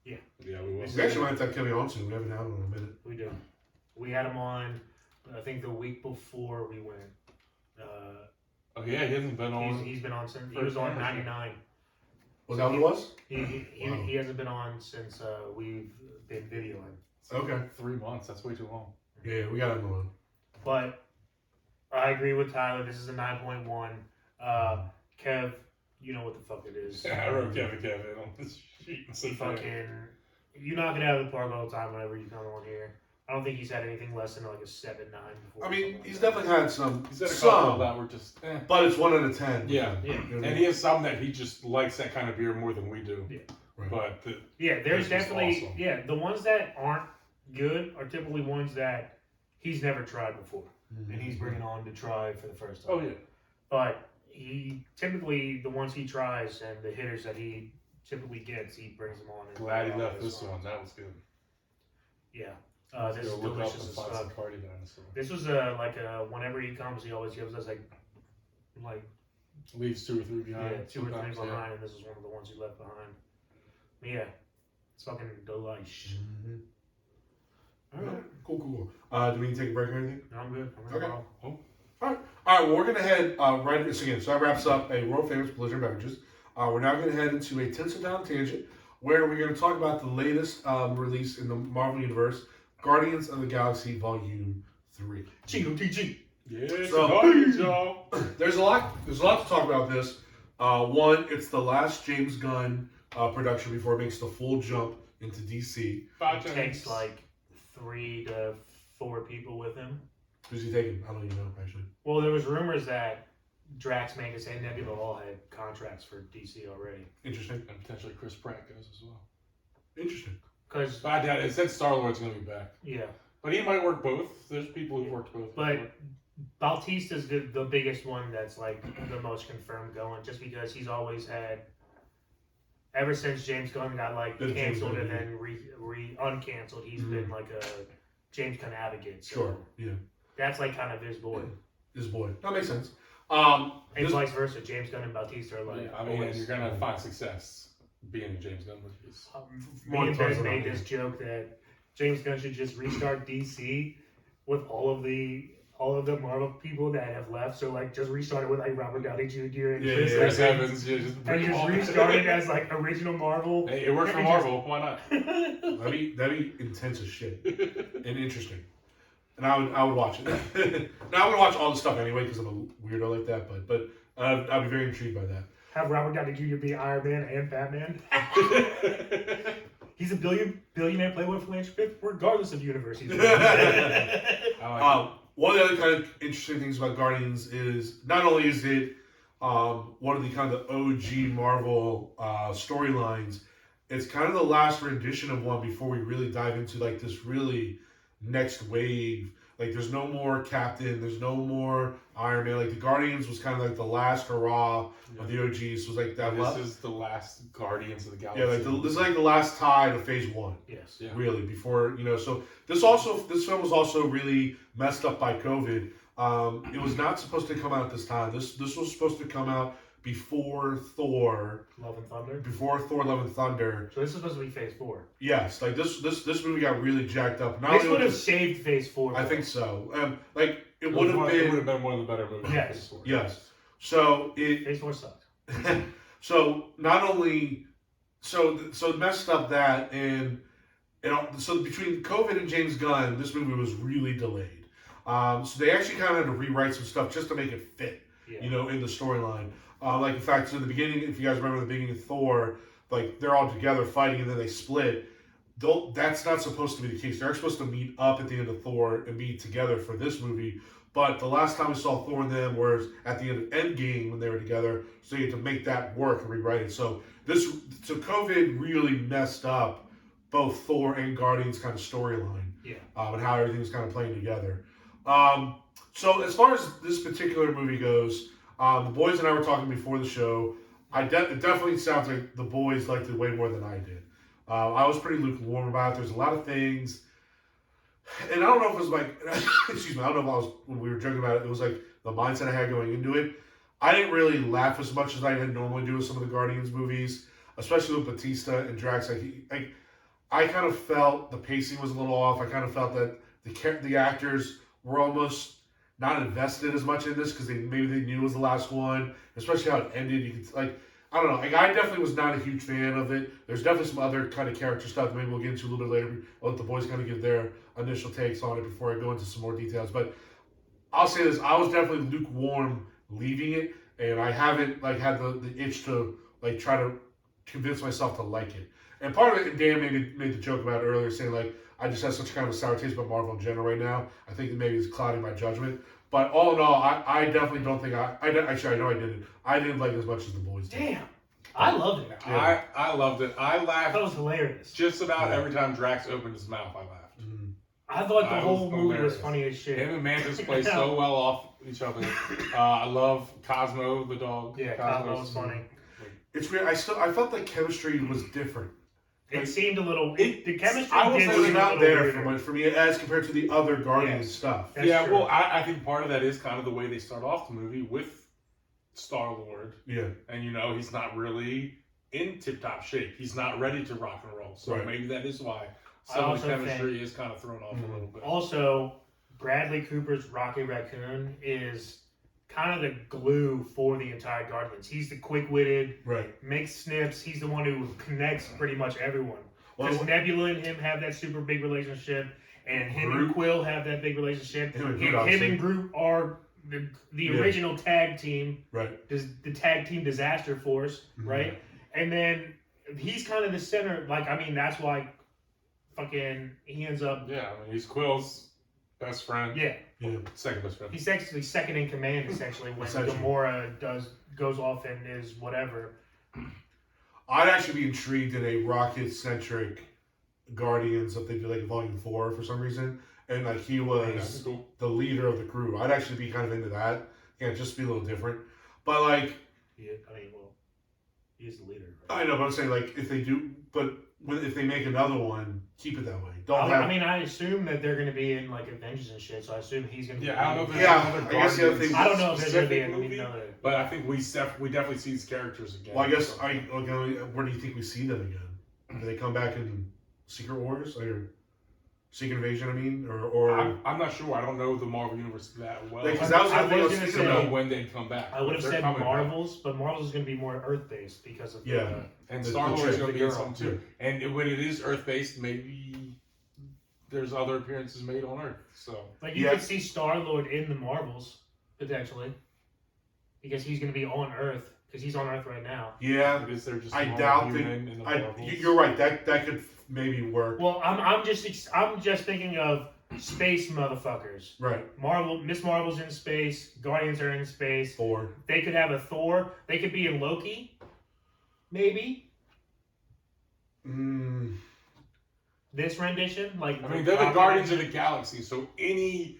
Yeah, we will. We actually might have to have Kevin on soon. We haven't had him in a minute. We do. We had him on, I think the week before we went. Oh yeah, he hasn't been on. He's been on since. He was on 99. Was that what it was? He hasn't been on since we've been videoing. Okay. 3 months. That's way too long. Yeah, we got him on. But I agree with Tyler. This is a 9.1. Kev, you know what the fuck it is. I wrote Kevin on this sheet. He fucking You knock it out of the park all the time whenever you come on here. I don't think he's had anything less than like a 7-9 before. I mean, he's definitely had some. He's had a couple that were just. But it's 1 out of 10. Yeah, yeah. You know what I and mean? he has some that he just likes that kind of beer more than we do. Yeah. Right. But there's this was definitely awesome. the ones that aren't good are typically ones that he's never tried before, and he's bringing on to try for the first time. Oh yeah. But he typically the ones he tries and the hitters that he typically gets, he brings them on. And Glad he left this one. That was good. Yeah. This is Go look up delicious and as find fuck. some party dinosaur. This was whenever he comes, he always gives us like Leaves 2 or 3 behind. 2 or 3 sometimes, behind, and this is one of the ones he left behind. But yeah, it's fucking delish. All right, cool. Do we need to take a break or anything? No, I'm good. I'm Okay. good. All right. Well, we're gonna head right into this again. So that wraps up a world famous Blizzard beverages. We're now gonna head into a tinsel down tangent where we're gonna talk about the latest release in the Marvel Universe, Guardians of the Galaxy Volume 3. GOTG. Yeah, So- Guardians, y'all. There's a lot to talk about this. One, it's the last James Gunn production before it makes the full jump into DC. Five Takes times. like 3 to 4 people with him. Who's he taking? I don't even know, actually. Well, there was rumors that Drax, Mangus, and Nebula all had contracts for DC already. Interesting. And potentially Chris Pratt goes as well. Interesting. Because I doubt it. It said Star Lord's going to be back. yeah, But he might work both. There's people who've worked both. but Bautista's the biggest one that's like the most confirmed going, just because he's always had. Ever since James Gunn got like Been James canceled Gunn, and then uncanceled, he's been like a James Gunn advocate. So Sure. Yeah. that's like kind of his boy. His boy. That makes sense. And This- vice versa, James Gunn and Bautista are like. Yeah, I mean, always, you're going to find success being a James Gunn movie. Me and More Bez talks made about this it. joke that James Gunn should just restart DC with all of the Marvel people that have left. So like just restart it with like Robert Downey Jr. and Yeah, Chris yeah, Chris Evans. Evans, yeah, just And bring just him on. restart it as like original Marvel. Hey, it worked for And just- Marvel. Why not? That'd be intense as shit and interesting. And I would watch it. Now I would watch all the stuff anyway because I'm a weirdo like that. But I'd be very intrigued by that. Have Robert Downey Jr. be Iron Man and Batman. He's a billionaire playboy philanthropist, regardless of universe he's in. One of the other kind of interesting things about Guardians is not only is it one of the kind of the OG Marvel storylines, it's kind of the last rendition of one before we really dive into like this really next wave. Like there's no more Captain, there's no more Iron Man. Like the Guardians was kind of like the last hurrah of the OGs. So it was like that. This is the last Guardians of the Galaxy. Yeah, like this is like the last tide of Phase 1. Yes. Yeah. Really, before so this film was also really messed up by COVID. It was not supposed to come out this time. This was supposed to come out before Thor, Love and Thunder. Love and Thunder. So this is supposed to be Phase 4. Yes, like this movie got really jacked up. Not This only would have was- saved Phase 4. I think so. Like it It would have would been. have been one of the better movies. Yes. Yes. So it Phase 4 sucked. so not only so it messed up that and so between COVID and James Gunn, this movie was really delayed. So they actually kind of had to rewrite some stuff just to make it fit, Yeah. in the storyline. Like in fact, so in the beginning, if you guys remember the beginning of Thor, like they're all together fighting and then they split. That's not supposed to be the case. They're supposed to meet up at the end of Thor and be together for this movie. But the last time we saw Thor and them was at the end of Endgame when they were together. So you had to make that work and rewrite it. So COVID really messed up both Thor and Guardians kind of storyline. Yeah. And how everything was kind of playing together. So as far as this particular movie goes, the boys and I were talking before the show. It definitely sounds like the boys liked it way more than I did. I was pretty lukewarm about it. There's a lot of things. And I don't know if it was like, excuse me, I don't know if when we were joking about it was like the mindset I had going into it. I didn't really laugh as much as I normally do with some of the Guardians movies, especially with Batista and Drax. I kind of felt the pacing was a little off. I kind of felt that the actors were almost not invested as much in this because maybe they knew it was the last one, especially how it ended. You could I don't know. I definitely was not a huge fan of it. There's definitely some other kind of character stuff. Maybe we'll get into a little bit later. I'll let the boys kind of give their initial takes on it before I go into some more details. But I'll say this: I was definitely lukewarm leaving it, and I haven't had the itch to try to convince myself to like it. And part of it, Dan made the joke about it earlier, saying like, I just have such kind of a sour taste about Marvel in general right now. I think that maybe it's clouding my judgment. But all in all, I definitely don't think actually I know I didn't. I didn't like it as much as the boys did. Damn. I loved it. Yeah. I loved it. I laughed. That was hilarious. Just about every time Drax opened his mouth, I laughed. Mm-hmm. I thought the whole movie was funny as shit. Him and Mantis play so well off each other. I love Cosmo the dog. Yeah, Cosmo was funny. It's weird. I felt the chemistry was different. It seemed a little. The chemistry was not there for me as compared to the other Guardians stuff. Yeah, well, I think part of that is kind of the way they start off the movie with Star-Lord. Yeah. And, he's not really in tip-top shape. He's not ready to rock and roll. So maybe that is why some of the chemistry is kind of thrown off a little bit. Also, Bradley Cooper's Rocket Raccoon is kind of the glue for the entire Guardians. He's the quick-witted, makes snips. He's the one who connects pretty much everyone. Because Nebula and him have that super big relationship, and him and Quill have that big relationship. Him and Groot are the original tag team, the tag team disaster force, right? And then he's kind of the center. That's why fucking he ends up. Yeah, he's Quill's best friend. Yeah. Second best friend. He's actually second in command, essentially, when Gamora goes off and is whatever. I'd actually be intrigued in a Rocket-centric Guardians if they do like Volume 4 for some reason. And like he was the leader of the crew. I'd actually be kind of into that. Yeah, just be a little different. But like... Yeah, he's the leader. Right? I know, but I'm saying like if they do... But if they make another one, keep it that way. I assume that they're going to be in like Avengers and shit, so I assume he's going to be... I don't know if there's I don't know if there's going to be another... But I think we definitely see these characters again. Well, I guess, where do you think we see them again? Do they come back in Secret Wars? Or Secret Invasion, or... I'm not sure. I don't know the Marvel Universe that well. Because that was the thing I was thinking about when they'd come back. I would have said Marvels, but Marvels is going to be more Earth-based because of and Star-Lord is going to be in some too. And when it is Earth-based, maybe there's other appearances made on Earth. So like you could see Star-Lord in the Marvels potentially, because he's going to be on Earth because he's on Earth right now. Yeah, I doubt that. You're right. That could maybe work. Well, I'm just thinking of space motherfuckers. Right. Miss Marvel's in space. Guardians are in space. Thor. They could have a Thor. They could be in Loki. Maybe. This rendition, they're the Guardians of the Galaxy, so any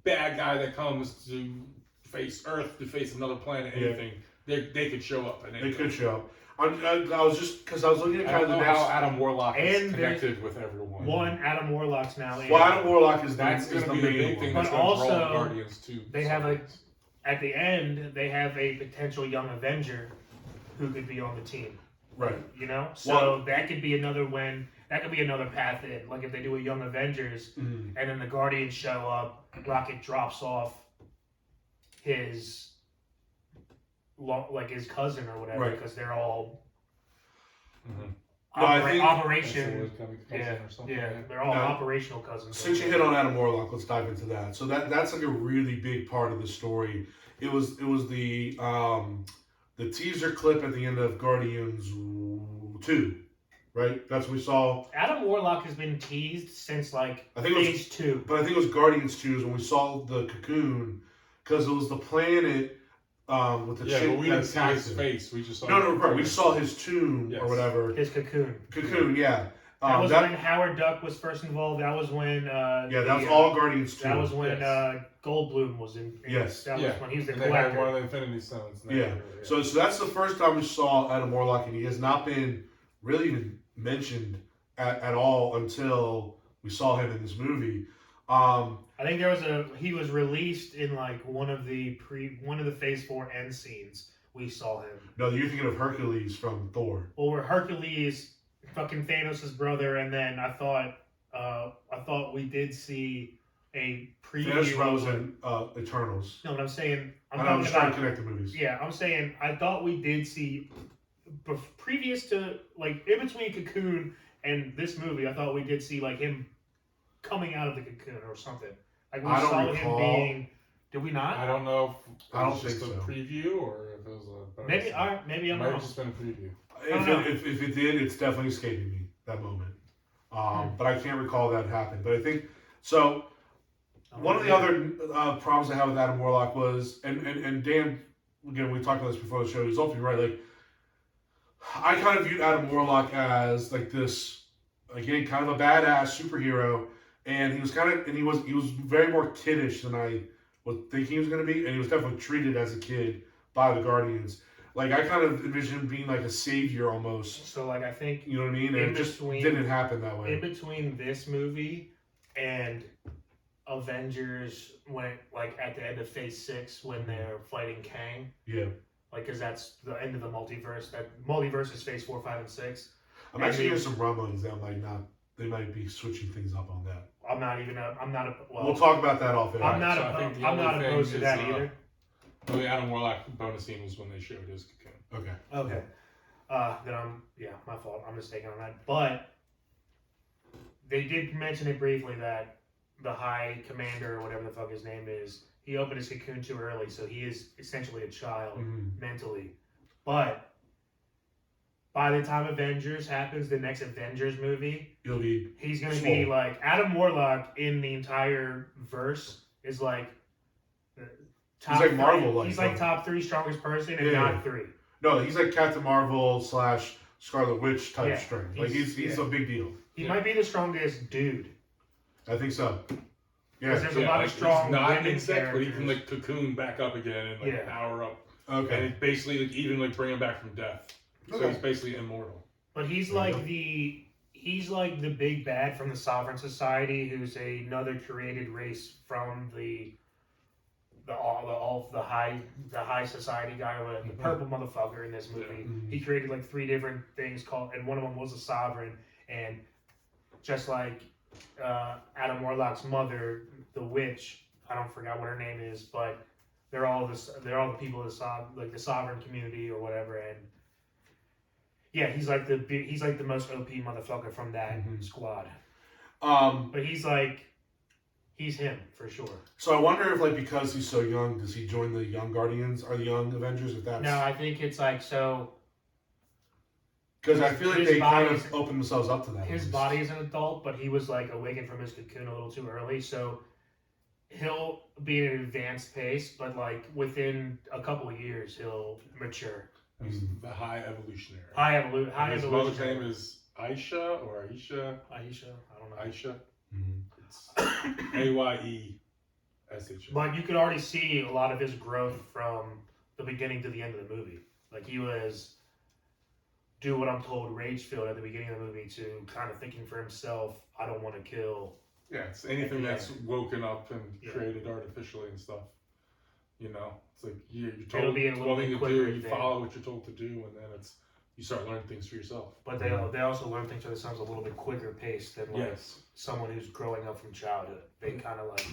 bad guy that comes to face Earth, to face another planet, anything, they could show up. They could show up. I was just because I was looking at kind of the next... how Adam Warlock is connected with everyone. Adam Warlock's now. Well, Adam Warlock is that's the main thing. But that's also, draw the Guardians too. They have at the end, they have a potential young Avenger who could be on the team. Right. So that could be another that could be another path in. Like if they do a Young Avengers, and then the Guardians show up, Rocket drops off his cousin or whatever, because they're all operation. They're all operational cousins. Since you hit on Adam Warlock, let's dive into that. So that's like a really big part of the story. It was the teaser clip at the end of Guardians 2. Right? That's what we saw. Adam Warlock has been teased since phase 2. But I think it was Guardians 2 is when we saw the cocoon, because it was the planet with the but we didn't see his face. We just saw right. We saw his tomb or whatever. His cocoon. Yeah. That was when Howard Duck was first involved. That was when that was all Guardians 2. That was when Goldblum was in. Yes. That was when he was the collector. They had one of the Infinity Stones. So that's the first time we saw Adam Warlock, and he has not been really even mentioned at all until we saw him in this movie. I think he was released in one of the Phase 4 end scenes. We saw him. No, you're thinking of Hercules from Thor. Well, we're Hercules, fucking Thanos' brother, and then I thought we did see a preview. Thanos was in Eternals. No, but I'm saying I'm just trying to connect the movies. Yeah, I'm saying I thought we did see previous to in between Cocoon and this movie. I thought we did see him coming out of the cocoon or something. We saw him being. Did we not? I don't know. I don't think so. A preview or if it was a. Maybe I'm wrong. wrong. Just been a preview. If it did, it's definitely escaping me that moment. But I can't recall that happened. But I think so. One of the other problems I have with Adam Warlock was, and Dan, again, we talked about this before the show. He's ultimately right. Like, I kind of viewed Adam Warlock as like this, again, kind of a badass superhero, and he was he was very more kiddish than I would think he was going to be, and he was definitely treated as a kid by the Guardians. Like, I kind of envisioned him being like a savior almost. So, like, I think You know what I mean? And it just didn't happen that way. in between this movie and Avengers, when like at the end of Phase 6 when they're fighting Kang, Yeah. like, because that's the end of the multiverse. That multiverse is Phase 4, 5, and 6. I'm actually hearing some rumblings that they might be switching things up on that. Well, We'll talk about that off air. I'm not only thing opposed to is, that either. The Adam Warlock bonus scene was when they showed his cocoon. Okay. Then my fault. I'm mistaken on that. But they did mention it briefly that the High Commander, or whatever the fuck his name is, he opened his cocoon too early, so he is essentially a child mentally. But by the time Avengers happens, the next Avengers movie, he's going to be like Adam Warlock in the entire verse is like top he's like Marvel. He's like top 3 strongest person and not 3. No, he's like Captain Marvel / Scarlet Witch type strength. Like he's a big deal. He might be the strongest dude. I think so. Yeah. There's a lot of strong he's not women insect, but characters. he can like cocoon back up again and like power up. Okay. And basically like, even like bring him back from death. So he's basically immortal. But he's like the big bad from the Sovereign Society, who's another created race from the high society guy, or the purple motherfucker in this movie. He created like 3 different things called, and one of them was a sovereign. And just like Adam Warlock's mother, the witch, I don't forget what her name is, but they're all the people of the sovereign community or whatever. And yeah, he's like the most OP motherfucker from that squad. But he's him for sure. So I wonder if, like, because he's so young, does he join the Young Guardians or the Young Avengers? If that's no, I think it's like so. Because I feel like they kind of open themselves up to that. His body is an adult, but he was like awakened from his cocoon a little too early, so he'll be at an advanced pace, but like within a couple of years he'll mature. He's the high evolutionary. High evolutionary. His mother's name is Aisha or Aisha. Aisha, I don't know. Aisha. It's AYESH. But you could already see a lot of his growth from the beginning to the end of the movie. Like he was do what I'm told rage-filled at the beginning of the movie to kind of thinking for himself, I don't want to kill. Yeah, it's anything that's woken up and created artificially and stuff. You know, it's like you're told one thing to do, you follow what you're told to do, and then you start learning things for yourself. But they also learn things for themselves a little bit quicker pace than like someone who's growing up from childhood. They kind of like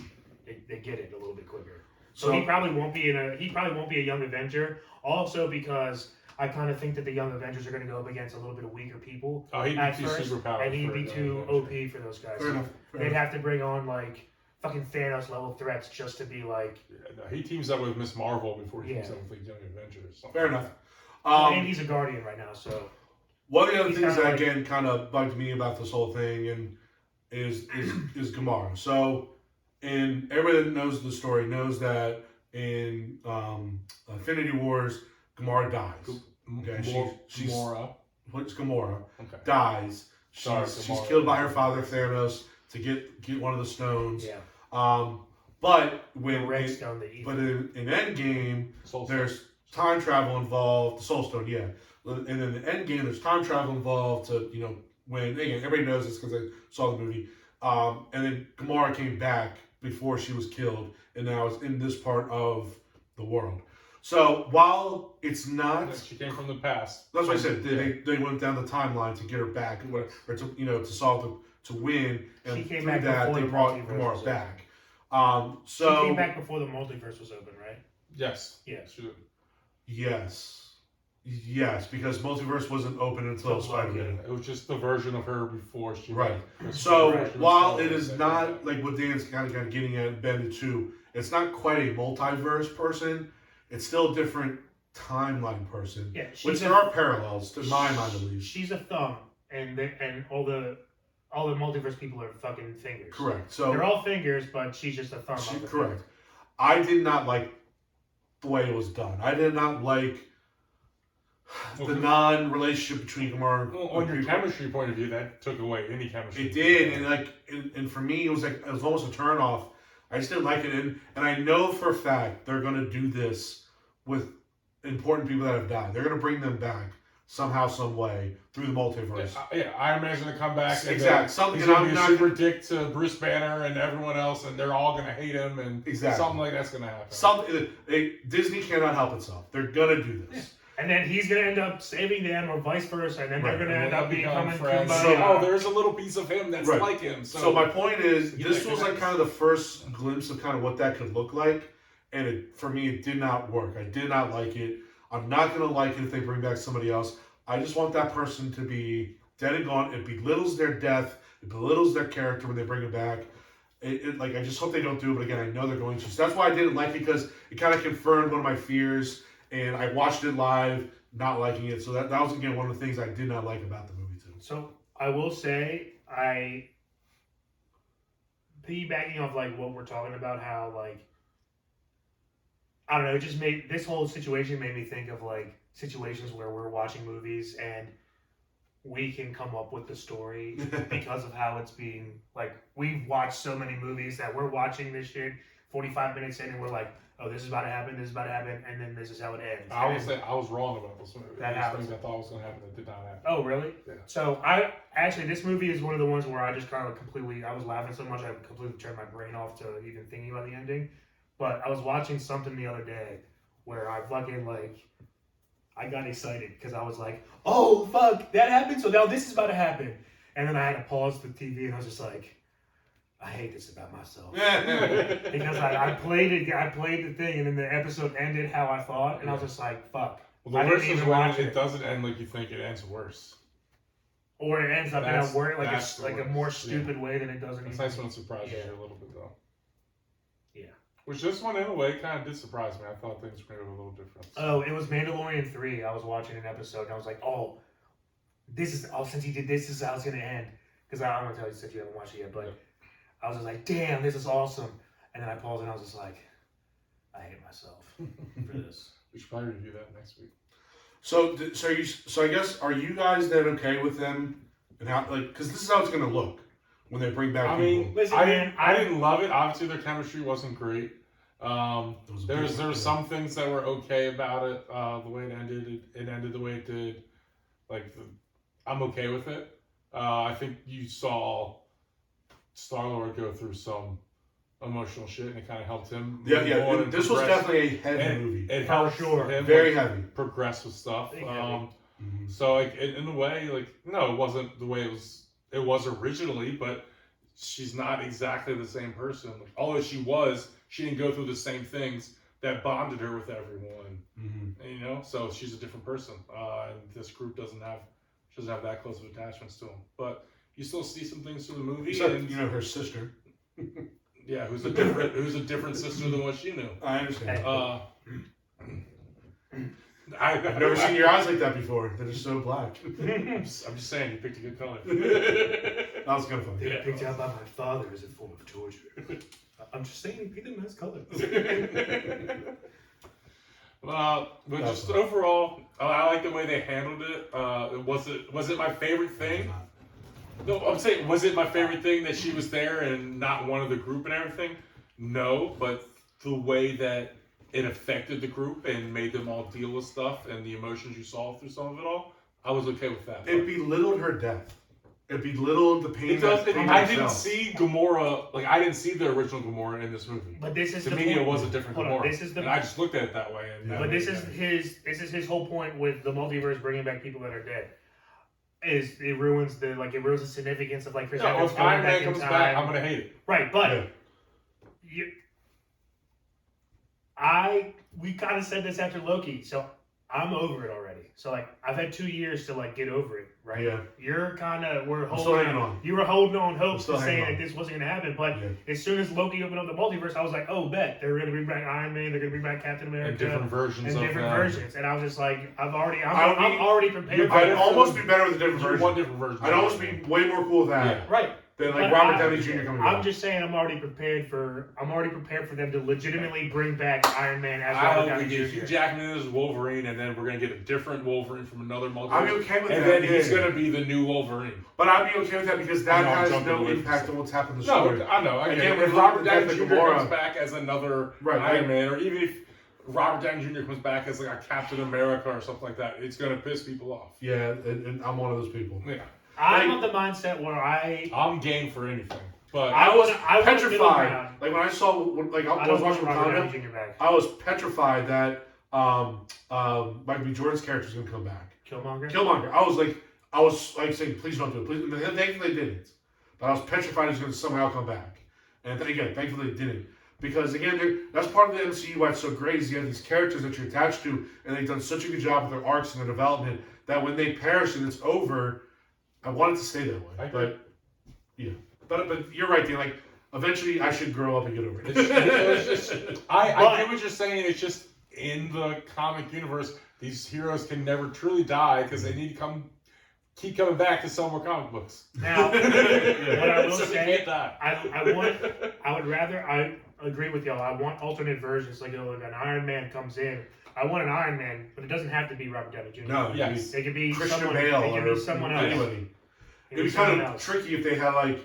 they get it a little bit quicker. So he probably won't be a Young Avenger. Also because I kind of think that the Young Avengers are going to go up against a little bit of weaker people. Oh, he'd be too superpowered. And he'd be too OP for those guys. Fair enough. They'd have to bring on like fucking Thanos level threats just to be like. Yeah, no, he teams up with Miss Marvel before he teams up with Young Avengers. Fair enough. And he's a Guardian right now, so. One of the other things that again kind of bugged me about this whole thing and is Gamora. So, and everybody that knows the story knows that in Infinity Wars, Gamora dies. Okay, she's what's Gamora? Okay. Dies. She's killed by her father Thanos to get one of the stones. Yeah. But when in Endgame, there's time travel involved. The Soul Stone, yeah. And then the Endgame, there's time travel involved to when again everybody knows this because they saw the movie. And then Gamora came back before she was killed, and now is in this part of the world. So while it's not, she came from the past. That's what I said. They went down the timeline to get her back, or to solve to win, and through that they brought Gamora back. So she came back before the multiverse was open, right? Yes. Yes, because multiverse wasn't open until Spider-Man. It was just the version of her before she. Right. So while it is not like what Dan's kind of getting at, Ben too, it's not quite a multiverse person. It's still different timeline person. Yeah, which there are parallels to my mind at least. She's a thumb, and all the multiverse people are fucking fingers. Correct. So they're all fingers, but she's just a thumb. Correct. I did not like the way it was done. I did not like the non-relationship between Gamora. Well, on your chemistry point of view, that took away any chemistry. It did, and for me, it was almost a turn off. I just didn't like it, and I know for a fact they're gonna do this with important people that have died. They're gonna bring them back somehow, some way through the multiverse. Yeah, Iron Man's gonna come back. Exactly. Something he's gonna be a super dick to Bruce Banner and everyone else, and they're all gonna hate him, and something like that's gonna happen. Disney cannot help itself. They're gonna do this. Yeah. And then he's going to end up saving them, or vice versa, and then they're going to end up becoming friends. There's a little piece of him that's like him. So my point is, this was like kind of the first glimpse of kind of what that could look like, and for me, it did not work. I did not like it. I'm not going to like it if they bring back somebody else. I just want that person to be dead and gone. It belittles their death. It belittles their character when they bring it back. I just hope they don't do it, but again, I know they're going to. So that's why I didn't like it, because it kind of confirmed one of my fears. And I watched it live, not liking it. So that was, again, one of the things I did not like about the movie, too. So I will say, piggybacking off, like, what we're talking about, how, like, I don't know, it just made, this whole situation made me think of, like, situations where we're watching movies and we can come up with the story because of how it's being, like, we've watched so many movies that we're watching this shit 45 minutes in and we're like, oh, this is about to happen, and then this is how it ends. I would say I was wrong about this movie. That happens. Things I thought was going to happen that did not happen. Oh, really? Yeah. So, this movie is one of the ones where I just kind of completely, I was laughing so much I completely turned my brain off to even thinking about the ending. But I was watching something the other day where I fucking, I got excited because I was like, oh, fuck, that happened? So now this is about to happen. And then I had to pause the TV and I was just like, I hate this about myself. Because I played the thing, and then the episode ended how I thought, and I was just like, fuck. Well, the worst is when it doesn't end like you think, it ends worse. Or it ends up in a word, like a more stupid way than it does. It's nice when it surprises you a little bit, though. Yeah. Which this one, in a way, kind of did surprise me. I thought things were going to be a little different. Oh, it was Mandalorian 3. I was watching an episode, and I was like, since he did this is how it's going to end. Because I'm going to tell you, since you haven't watched it yet, but I was just like, damn, this is awesome. And then I paused, and I was just like, I hate myself for this. We should probably review that next week. So I guess, are you guys then okay with them and how, because this is how it's going to look when they bring back people? Listen, I didn't love it. Obviously, their chemistry wasn't great. There were some things that were okay about it. The way it ended the way it did. I'm okay with it. I think you saw Star-Lord go through some emotional shit, and it kind of helped him. Yeah. This was definitely a heavy movie. It helped him very heavy progress with stuff. So in a way, no, it wasn't the way it was originally, but she's not exactly the same person. Although she didn't go through the same things that bonded her with everyone. And, so she's a different person. And this group doesn't have that close of attachments to him, but you still see some things through the movie. Except, her sister. Yeah, who's a different sister than what she knew. I understand. I've never seen your eyes like that before. They're just so black. I'm just saying, you picked a good color. That was kind of fun. They were picked out by my father as a form of torture. I'm just saying, he picked a nice color. But just overall, I like the way they handled it. Was it my favorite thing? No, I'm saying, was it my favorite thing that she was there and not one of the group and everything? No, but the way that it affected the group and made them all deal with stuff and the emotions you saw through some of it all, I was okay with that. It belittled her death. It belittled the pain. I didn't see Gamora, I didn't see the original Gamora in this movie. But this is to me, it was a different Gamora. And I just looked at it that way. But this is his whole point with the multiverse bringing back people that are dead. It ruins the significance of Chris Evans if Iron Man comes back, I'm gonna hate it. Right, but we kind of said this after Loki, so I'm over it already. So like I've had 2 years to like get over it, right? Yeah. You're kind of I'm still hanging on. You were holding on hope still to saying hanging that this wasn't gonna happen, but Yeah. as soon as Loki opened up the multiverse, I was like, oh, bet they're gonna bring back Iron Man, they're gonna bring back Captain America, And different versions and of different them. versions, and I was just like, I'm already prepared. I'd almost be better with a different version. One different version. I'd almost be way more cool with that. Yeah. Right. Than like But Robert Downey Jr. coming back. I'm just saying, I'm already prepared for them to legitimately bring back Iron Man as I Robert hope Downey we get Jr. Hugh Jackman as Wolverine, and then we're gonna get a different Wolverine from another multiverse. I'd be okay with and that. then he's gonna be the new Wolverine. But I'd be okay with that because that I know, I'm has jumping no away from impact stuff. on what's happened in the No, story. I know. Again, If with Robert Death Downey of Jr. Gamora- comes back as another Right, Iron Man, or even if Robert Downey Jr. comes back as like a Captain America or something like that, it's gonna piss people off. Yeah, and I'm one of those people. Yeah, I'm Like- of the mindset where I'm game for anything, but I was petrified. Like when I saw, like I was watching Robert Wakanda, Downey Jr. back. I was petrified that Michael B. Jordan's character was gonna come back. Killmonger. I was like saying, please don't do it. Please. And thankfully they didn't. But I was petrified he was going to somehow come back. And then again, thankfully they didn't. Because again, that's part of the MCU why it's so great is you have these characters that you're attached to, and they've done such a good job with their arcs and their development that when they perish and it's over, I want it to stay that way. But yeah, but you're right, Dan. Like eventually, I should grow up and get over it. I get what you're saying. It's just in the comic universe, these heroes can never truly die because they need to keep coming back to sell more comic books. Now, what I will So they say, can't die. I agree with y'all. I want alternate versions. Like, an Iron Man comes in. I want an Iron Man, but it doesn't have to be Robert Downey Jr. No, Yes. It could be Christian someone. Bale It could or be someone else. anybody. It'd be kind of tricky if they had like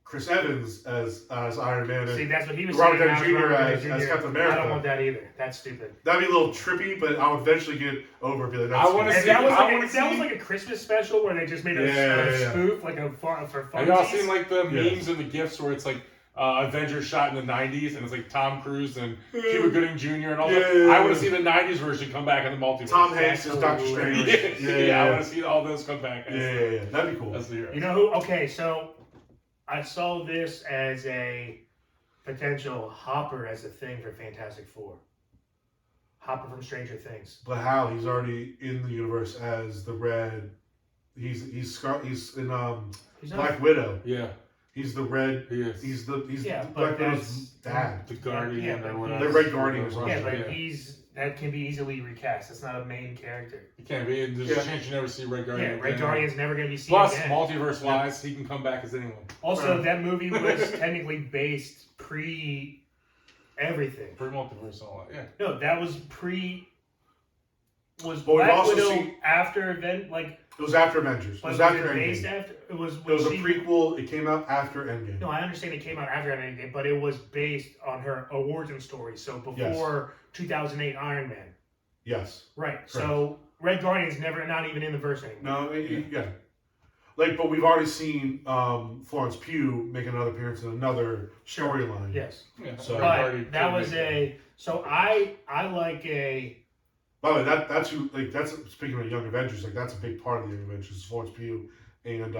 Chris Evans as Iron Man See, and that's what he was Robert saying. Downey now, Jr. Robert as Downey Jr. Captain America. I don't want that either. That's stupid. That'd be a little trippy, but I would eventually get over it. Be like, that's I wanna If see- that was, I like, wanna if that was see- like a Christmas special where they just made a Yeah. spoof, like for Have y'all funsies. seen like the Yes. memes and the gifs where it's like Avengers shot in the 90s and it's like Tom Cruise and Cuba Gooding Jr. and all that? Yeah. I want to see the 90s version come back in the multiverse. Tom Hanks as Doctor Absolutely. Strange. Yeah, I want to see all those come back. Yeah. That'd be cool. That's the hero. You know who? Okay, so I saw this as a potential Hopper as a thing for Fantastic Four. Hopper from Stranger Things. But how? He's already in the universe as the Red. He's in He's not, Black Widow. Yeah, He's the Red. he is. He's Yeah, Black but Widow's dad. the Guardian Yeah, or but whatever. The Red Guardian is yeah, right. but that can be easily recast. That's not a main character. He can't be. There's Yeah. a chance you never see Red Guardian. Yeah, Red again. Guardian's never going to be seen Plus, again. multiverse wise, he can come back as anyone. Also, that movie was technically based pre everything. For multiverse and all that. Yeah. No, that was pre. Was But we've Black also Widow seen- after event like? It was after Avengers. It Was was it after based Endgame. after? It was. It was a prequel. It came out after Endgame. No, I understand it came out after Endgame, but it was based on her origin story. So before 2008 Iron Man. Yes. Right. So Red Guardian's not even in the verse anymore. No. Yeah. Like, but we've already seen Florence Pugh make another appearance in another storyline. Yes. Yeah. So- Red But Guardian that could was make a. So I like a. By the way, that's who. Like, that's speaking of Young Avengers. Like, that's a big part of the Young Avengers. Florence Pugh and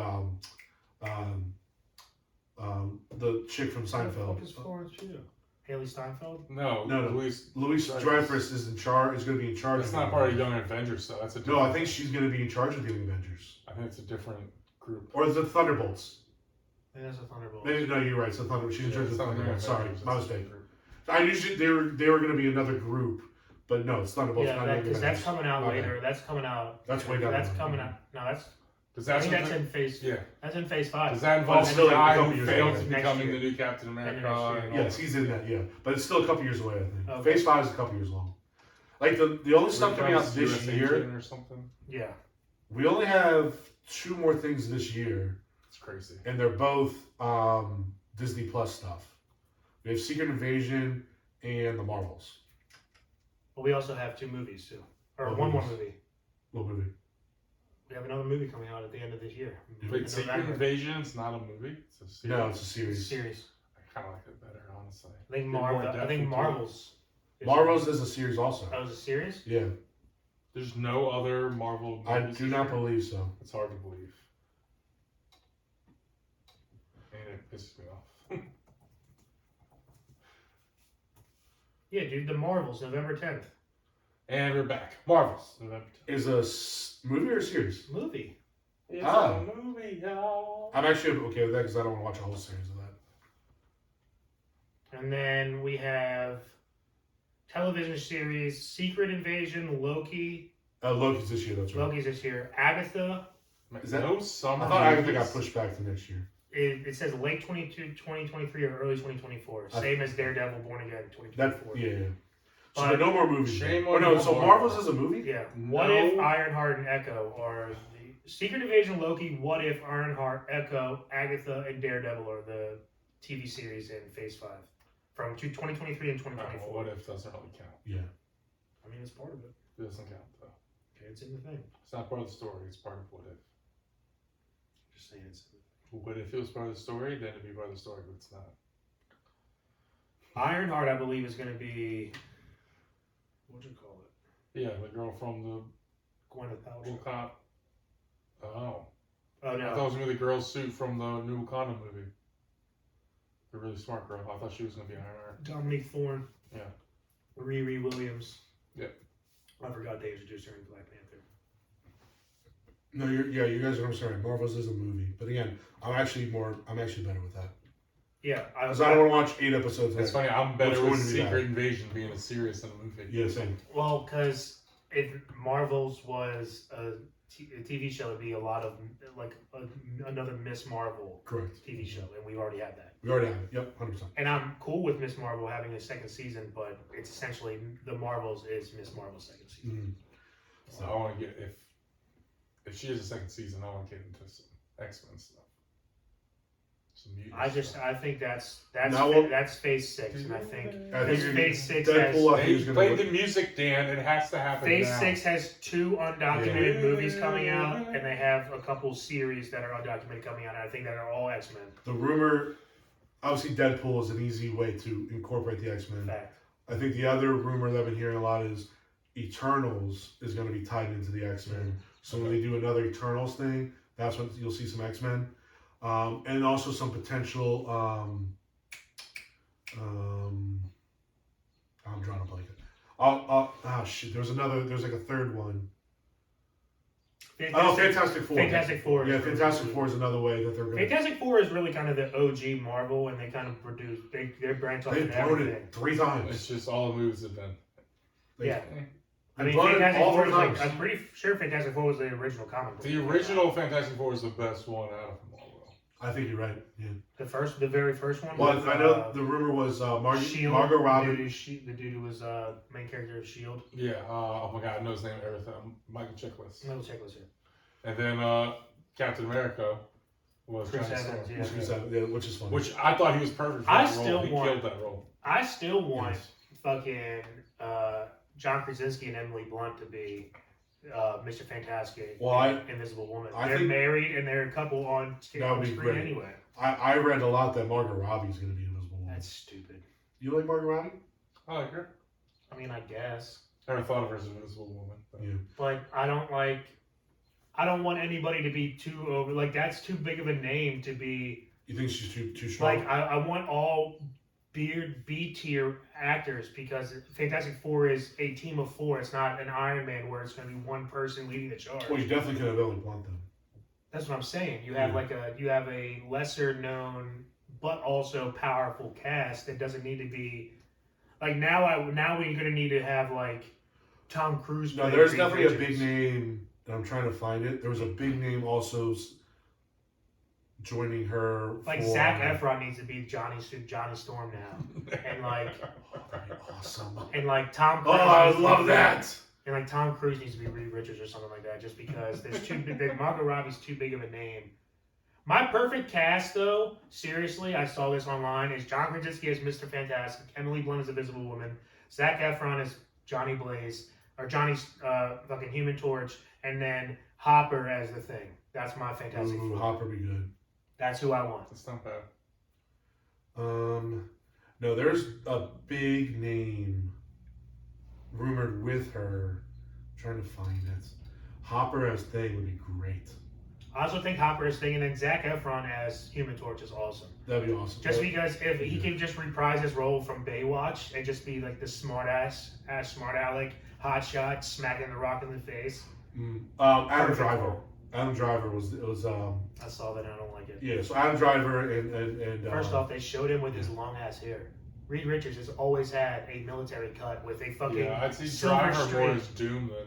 the chick from Seinfeld. What is Florence Pugh? Haley Steinfeld. No. No. Louis Dreyfus is in charge. Is going to be in charge. That's of not the part of Avengers. Young Avengers, so that's a No, different. I think she's going to be in charge of the Young Avengers. I think it's a different group. Or is it Thunderbolts? I think that's a Thunderbolt. Maybe, no, you're right. It's Thunderbolts. She's in charge of it's not Thunderbolts. Young Sorry, Avengers, my it's a mistake. group. I knew they were going to be another group, but no, it's Thunderbolts. Yeah, not Young because that's Avengers. coming out Okay. later. That's coming out. That's way down That's the road. coming out. No, that's. Does I that think that's in phase. Yeah. That's in phase 5. Does that involve still the a guy couple who years failed away. to Next becoming year. the new Captain America? Next year. and all Yes, he's in that. Yeah, but it's still a couple years away. I think. Okay. Phase 5 is a couple years long. Like the only stuff coming out this USA year, agent or something. Yeah. we only have 2 more things this year, It's crazy. and they're both Disney Plus stuff. We have Secret Invasion and the Marvels. But we also have 2 movies too, or What one more movies? movie. What movie? We have another movie coming out at the end of this year. Wait, In Secret November. Invasion's not a movie. It's a series. No, it's a It's a series. series. I kind of like it better, honestly. I think Get more Marvel. I depth think into it. Marvels. Marvels is a series also. That was a series. Yeah, There's no other Marvel. I movies do this not year? believe so. It's hard to believe. And it pisses me off. Yeah, dude, the Marvels, November 10th. And we're back. Marvels. November 10th. Is a movie or a series? Movie. It's Ah. a movie, y'all. I'm actually okay with that because I don't want to watch a whole series of that. And then we have television series Secret Invasion, Loki. Loki's this year, that's right. Loki's this year. Agatha. Is that- no summer I thought Agatha movies? got pushed back to next year. It says late 2023 or early 2024. Same as Daredevil Born Again 2024. Yeah. So But- no more movies. Shame Oh on no, you, so Marvel. Marvel's is a movie? Yeah. What No. if Ironheart and Echo are the Secret Invasion, Loki? What if Ironheart, Echo, Agatha, and Daredevil are the TV series in Phase 5 from 2023 and 2024? What if doesn't really count? Yeah. I mean, it's part of it. It doesn't count though. Okay, it's in the thing. It's not part of the story. It's part of what if. Just saying it's in the thing. But if it was part of the story, then it'd be part of the story, but it's not. Ironheart, I believe, is going to be what'd you call it? Yeah, the girl from the Gwyneth Paltrow. Wakanda. Oh. Oh I thought it no, was going to be the girl suit from the new Wakanda movie. The really smart girl. I thought she was going to be Ironheart. Dominique Thorne. Yeah. Riri Williams. Yep. I forgot they introduced her in Black Panther. No, you guys are. I'm sorry. Marvel's is a movie, but again, I'm actually better with that Yeah, because I don't want to watch 8 episodes. It's of that. funny, I'm What's better going with to be Secret that? Invasion being a series than a movie. Yeah, same. Well, because if Marvel's was a TV show, it'd be a lot of like another Miss Marvel Correct. TV show, and we've already had that. We already have it. Yep, 100%. And I'm cool with Miss Marvel having a second season, but it's essentially the Marvels is Miss Marvel's second season. So I want to get if she has a second season, I want to get into some X-Men stuff. Some mutant stuff. I think that's Phase 6, and I think think Phase 6 Deadpool, I has think, is They gonna played look- the music, Dan. It has to happen Phase now. 6 has 2 undocumented movies coming out, and they have a couple series that are undocumented coming out. And I think that are all X-Men. The rumor, obviously, Deadpool is an easy way to incorporate the X-Men. Fact. I think the other rumor that I've been hearing a lot is Eternals is going to be tied into the X-Men. So when they do another Eternals thing, that's when you'll see some X-Men. And also some potential, I'm drawing a blanket. There's like a third one. Fantastic Four. Fantastic Four. Yeah, Fantastic Four is another way that they're going to... Fantastic Four is really kind of the OG Marvel, and they kind of produce, they branch off They've into blown everything. it 3 times. It's just all the movies have been. Yeah. I They've mean, blown it Fantastic all Four 3 was like, times. I'm pretty sure Fantastic Four was the original comic book. The original Fantastic Four is the best one out of them all. I think you're right. Yeah. The very first one. Well, was, I know the rumor was Shield, Margot Robbie. The dude who was main character of Shield. Yeah. Oh my God, I know his name. Everything. Michael Chiklis. Little checklist here. And then Captain America was Chris Johnny Evans, Storm. yeah. Which is funny. Which I thought he was perfect for I that role. still He want- killed that role. I still want Yes. fucking John Krasinski and Emily Blunt to be Mr. Fantastic Well, and Invisible Woman. I They're think- married and they're a couple on That would be screen great. anyway. I read a lot that Margot Robbie's going to be Invisible Woman. That's stupid. You like Margot Robbie? I like her. I mean, I guess. Never thought of her as an Invisible Woman. But. Yeah. But I don't want anybody to be too over. Like, that's too big of a name to be. You think she's too strong? Like, I want all B tier actors because Fantastic Four is a team of 4. It's not an Iron Man where it's going to be one person leading the charge. Well, you definitely could have Emily Blunt then. That's what I'm saying. You have you have a lesser known but also powerful cast that doesn't need to be like now we're gonna need to have like Tom Cruise. No, play there's Reed definitely a Richards. big name, and I'm trying to find it. There was a big name also joining her. Like for, Zac Efron needs to be Johnny Storm now, and like That'd be awesome. and like Tom. Cruise Oh, I needs to love be- that. And like Tom Cruise needs to be Reed Richards or something like that, just because there's too big. Margot Robbie's too big of a name. My perfect cast, though, seriously, I saw this online, is John Krasinski as Mr. Fantastic, Emily Blunt as Invisible Woman, Zac Efron as Johnny Blaze, or Johnny's fucking Human Torch, and then Hopper as the Thing. That's my Fantastic Ooh, Four. Hopper be good. That's who I want. That's not bad. No, there's a big name rumored with her. I'm trying to find it. Hopper as Thing would be great. I also think Hopper is thinking that Zac Efron as Human Torch is awesome. That'd be awesome. Just because if he can just reprise his role from Baywatch and just be like the smart aleck, hotshot, smacking the Rock in the face. Adam Driver. Adam Driver was I saw that and I don't like it. Yeah, so Adam Driver and First off, they showed him with his long ass hair. Reed Richards has always had a military cut with a fucking I'd see silver Driver more string. as Doom than...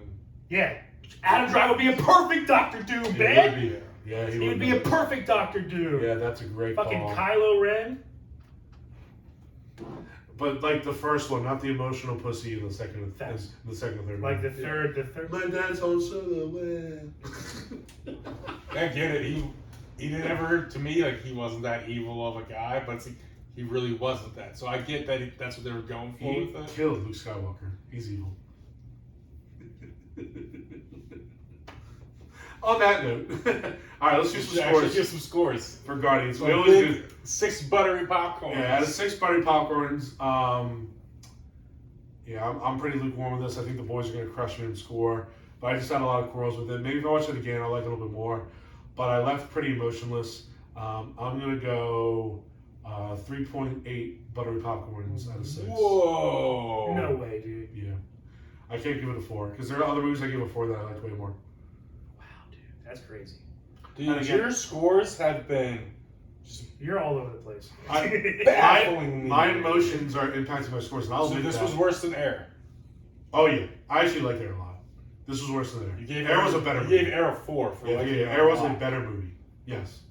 Yeah, Adam Driver would be a perfect Doctor Doom, he man. would be. Yeah, He would be a perfect Doctor Doom. Yeah, that's a great fucking call. Kylo Ren. But like the first one, not the emotional pussy in the second and third. Like one. the third. My dad's also the way. I get it. He didn't ever, to me, like, he wasn't that evil of a guy, but it's like, he really wasn't that. So I get that that's what they were going for He with it. killed Luke Skywalker. He's evil. On that note, all right, let's do some Actually, scores give some scores. for Guardians. We So always do. 6 buttery popcorn. Yeah, out of 6 buttery popcorns. I'm pretty lukewarm with this. I think the boys are going to crush me and score. But I just had a lot of quarrels with it. Maybe if I watch it again, I'll like it a little bit more. But I left pretty emotionless. I'm going to go 3.8 buttery popcorns out of 6. Whoa. No way, dude. Yeah. I can't give it a 4. Because there are other movies I give a 4 that I like way more. Wow, dude, that's crazy. Dude, And again- your scores have been just You're all over the place. baffling me. My emotions are impacting my scores. And I'll So admit this that. was worse than Air. Oh, yeah. I actually liked Air a lot. This was worse than Air. You gave Air was a better movie. You gave Air a 4 for Yeah, like Air was a better movie. Yes.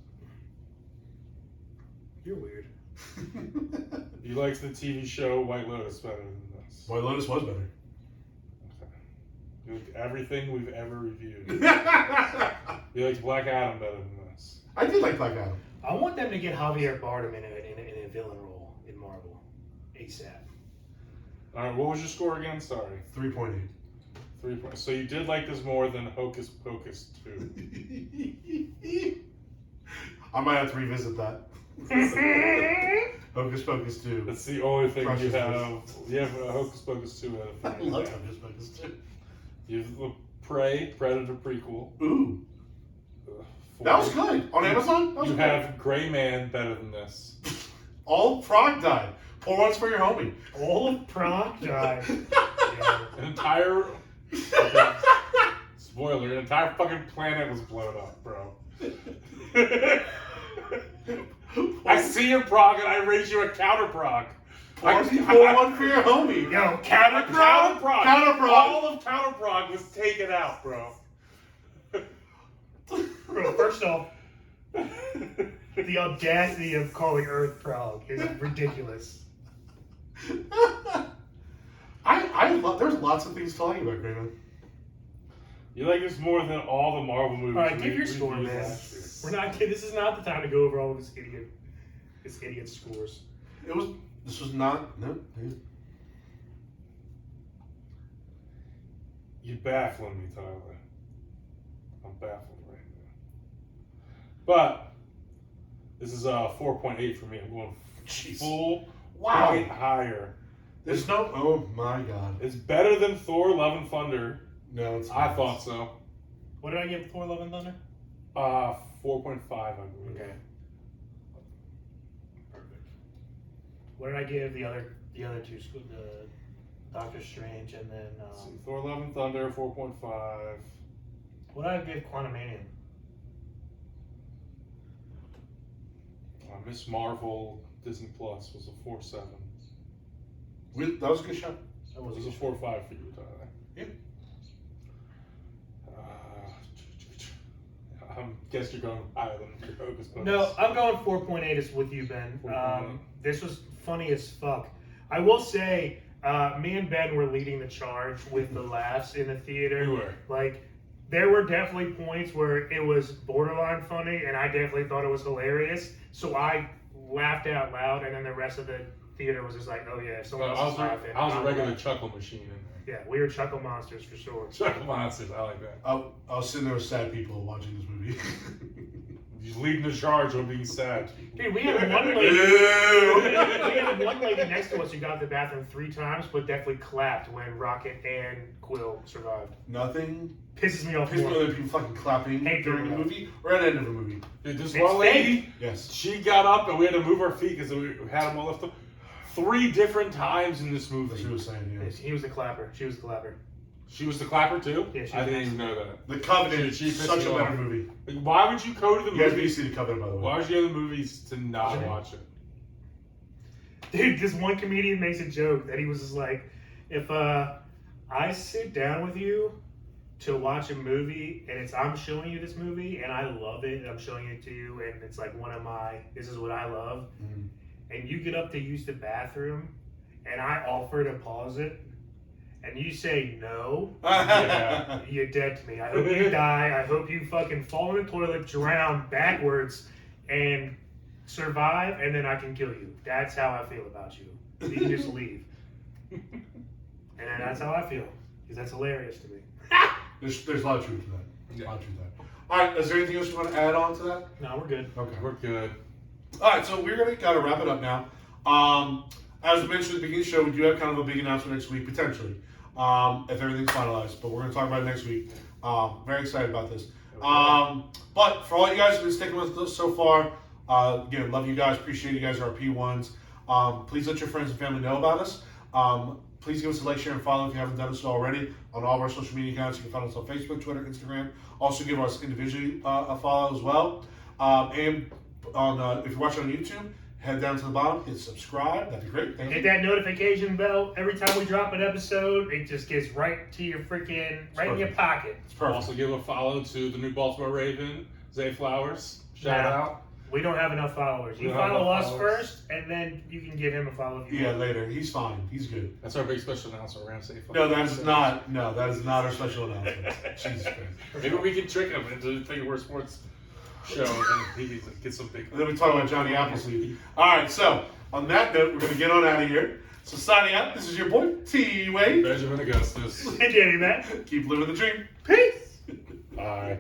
You're weird. You liked the TV show White Lotus better than this. White Lotus was better. You liked everything we've ever reviewed. You liked Black Adam better than this. I did like Black Adam. I want them to get Javier Bardem in a villain role in Marvel, ASAP. All right, what was your score again? Sorry. 3.8. 3 points. So you did like this more than Hocus Pocus 2. I might have to revisit that. Hocus Pocus 2. That's the only thing Crushes you have. You have Hocus Pocus 2 I out of 3. love Hocus Pocus 2. You have the Prey, Predator prequel. Ooh. 4. That was good. On Amazon? That was You good. have Gray Man better than this. All Prague died. Pour ones for your homie. All of Prague died. Yeah. An entire... Spoiler, an entire fucking planet was blown up, bro. I see your Prague and I raise you a counter Prague. Pour one for your homie. Yo, Counter Counter Prague. Prague. Counter Prague. All of Counter Prague was taken out, bro. Bro, first off, the audacity of calling Earth Prague is ridiculous. There's lots of things to like about Greyman. You like this more than all the Marvel movies. All right, give we your score, reviewed man. last year. We're not. This is not the time to go over all of this idiot scores. This was not. No. You're baffling me, Tyler. I'm baffled right now. But this is 4.8 for me. I'm going Jeez. full Wow. point higher. There's no. Oh my God. It's better than Thor: Love and Thunder. No, it's. I not. thought so. What did I give Thor: Love and Thunder? 4.5, I believe. Okay. Perfect. What did I give the other two? The Doctor Strange and then So Thor: Love and Thunder, 4.5. what did I give Quantumania? Miss Marvel Disney Plus was a 4.7. That was a good show. That It was was a 4.5 for you, Tyler. Yeah. I guess you're going higher than your Hocus Pocus. No, I'm going 4.8 is with you, Ben. 4.8. This was funny as fuck. I will say, me and Ben were leading the charge with the laughs in the theater. We were. Like, there were definitely points where it was borderline funny, and I definitely thought it was hilarious. So I laughed out loud, and then the rest of the theater was just like, "Oh yeah, someone else is laughing." I was a I'm regular laughing. chuckle machine in there. Yeah, we were chuckle monsters for sure. Chuckle monsters, I like that. I was sitting there with sad people watching this movie. He's leading the charge on being sad. Dude, we had one lady. We had one lady next to us who got to the bathroom 3 times, but definitely clapped when Rocket and Quill survived. Nothing Pisses me off. pisses me off than people fucking clapping during the movie or at the end of a movie. Dude, this It's one lady, Yes. she got up and we had to move our feet because we had them all left up 3 different times in this That's what movie. she was saying, yeah. He was the clapper. She was the clapper. She was the clapper too? Yeah, she I was. didn't even know that. The Covenant She is pissed such me a better off. movie. Like, why would you go to the You guys need to movies? see The Covenant, by the way. Why would you go to the movies to not Okay. watch it? Dude, this one comedian makes a joke that he was just like, if I sit down with you to watch a movie and I'm showing you this movie and I love it and I'm showing it to you and it's like this is what I love, and you get up to use the bathroom and I offer to pause it and you say no, Yeah. you're dead to me. I hope you die. I hope you fucking fall in the toilet, drown backwards, and survive, and then I can kill you. That's how I feel about you. You can just leave. And that's how I feel. Because that's hilarious to me. There's a lot of truth to that. Yeah. A lot of truth to that. Alright, is there anything else you want to add on to that? No, we're good. Okay. We're good. Alright, so we're going to kind of wrap it up now. As we mentioned at the beginning of the show, we do have kind of a big announcement next week, potentially, if everything's finalized. But we're going to talk about it next week. Very excited about this. But for all you guys who've been sticking with us so far, again, love you guys, appreciate you guys, our P1s. Please let your friends and family know about us. Please give us a like, share, and follow if you haven't done so already on all of our social media accounts. You can find us on Facebook, Twitter, Instagram. Also give us individually a follow as well. And on if you're watching on YouTube, head down to the bottom, hit subscribe. That'd be great. Thank you. Hit that notification bell. Every time we drop an episode, it just gets right to your freaking, right in your pocket. It's perfect. Also give a follow to the new Baltimore Raven, Zay Flowers. Shout Yeah. out. We don't have enough followers. You We don't have follow enough us followers. first, and then you can give him a follow if you Yeah, want. later. He's fine. He's good. That's our big special announcement. We're gonna say No, that is not. No, that is not our special announcement. Jesus Christ. Maybe we can trick him into thinking we're a sports show and he gets some big. And then we talk about Johnny Appleseed. All right, so on that note, we're going to get on out of here. So signing out, this is your boy, T.Wade. Benjamin Augustus. And DannyMatt. Keep living the dream. Peace. Bye.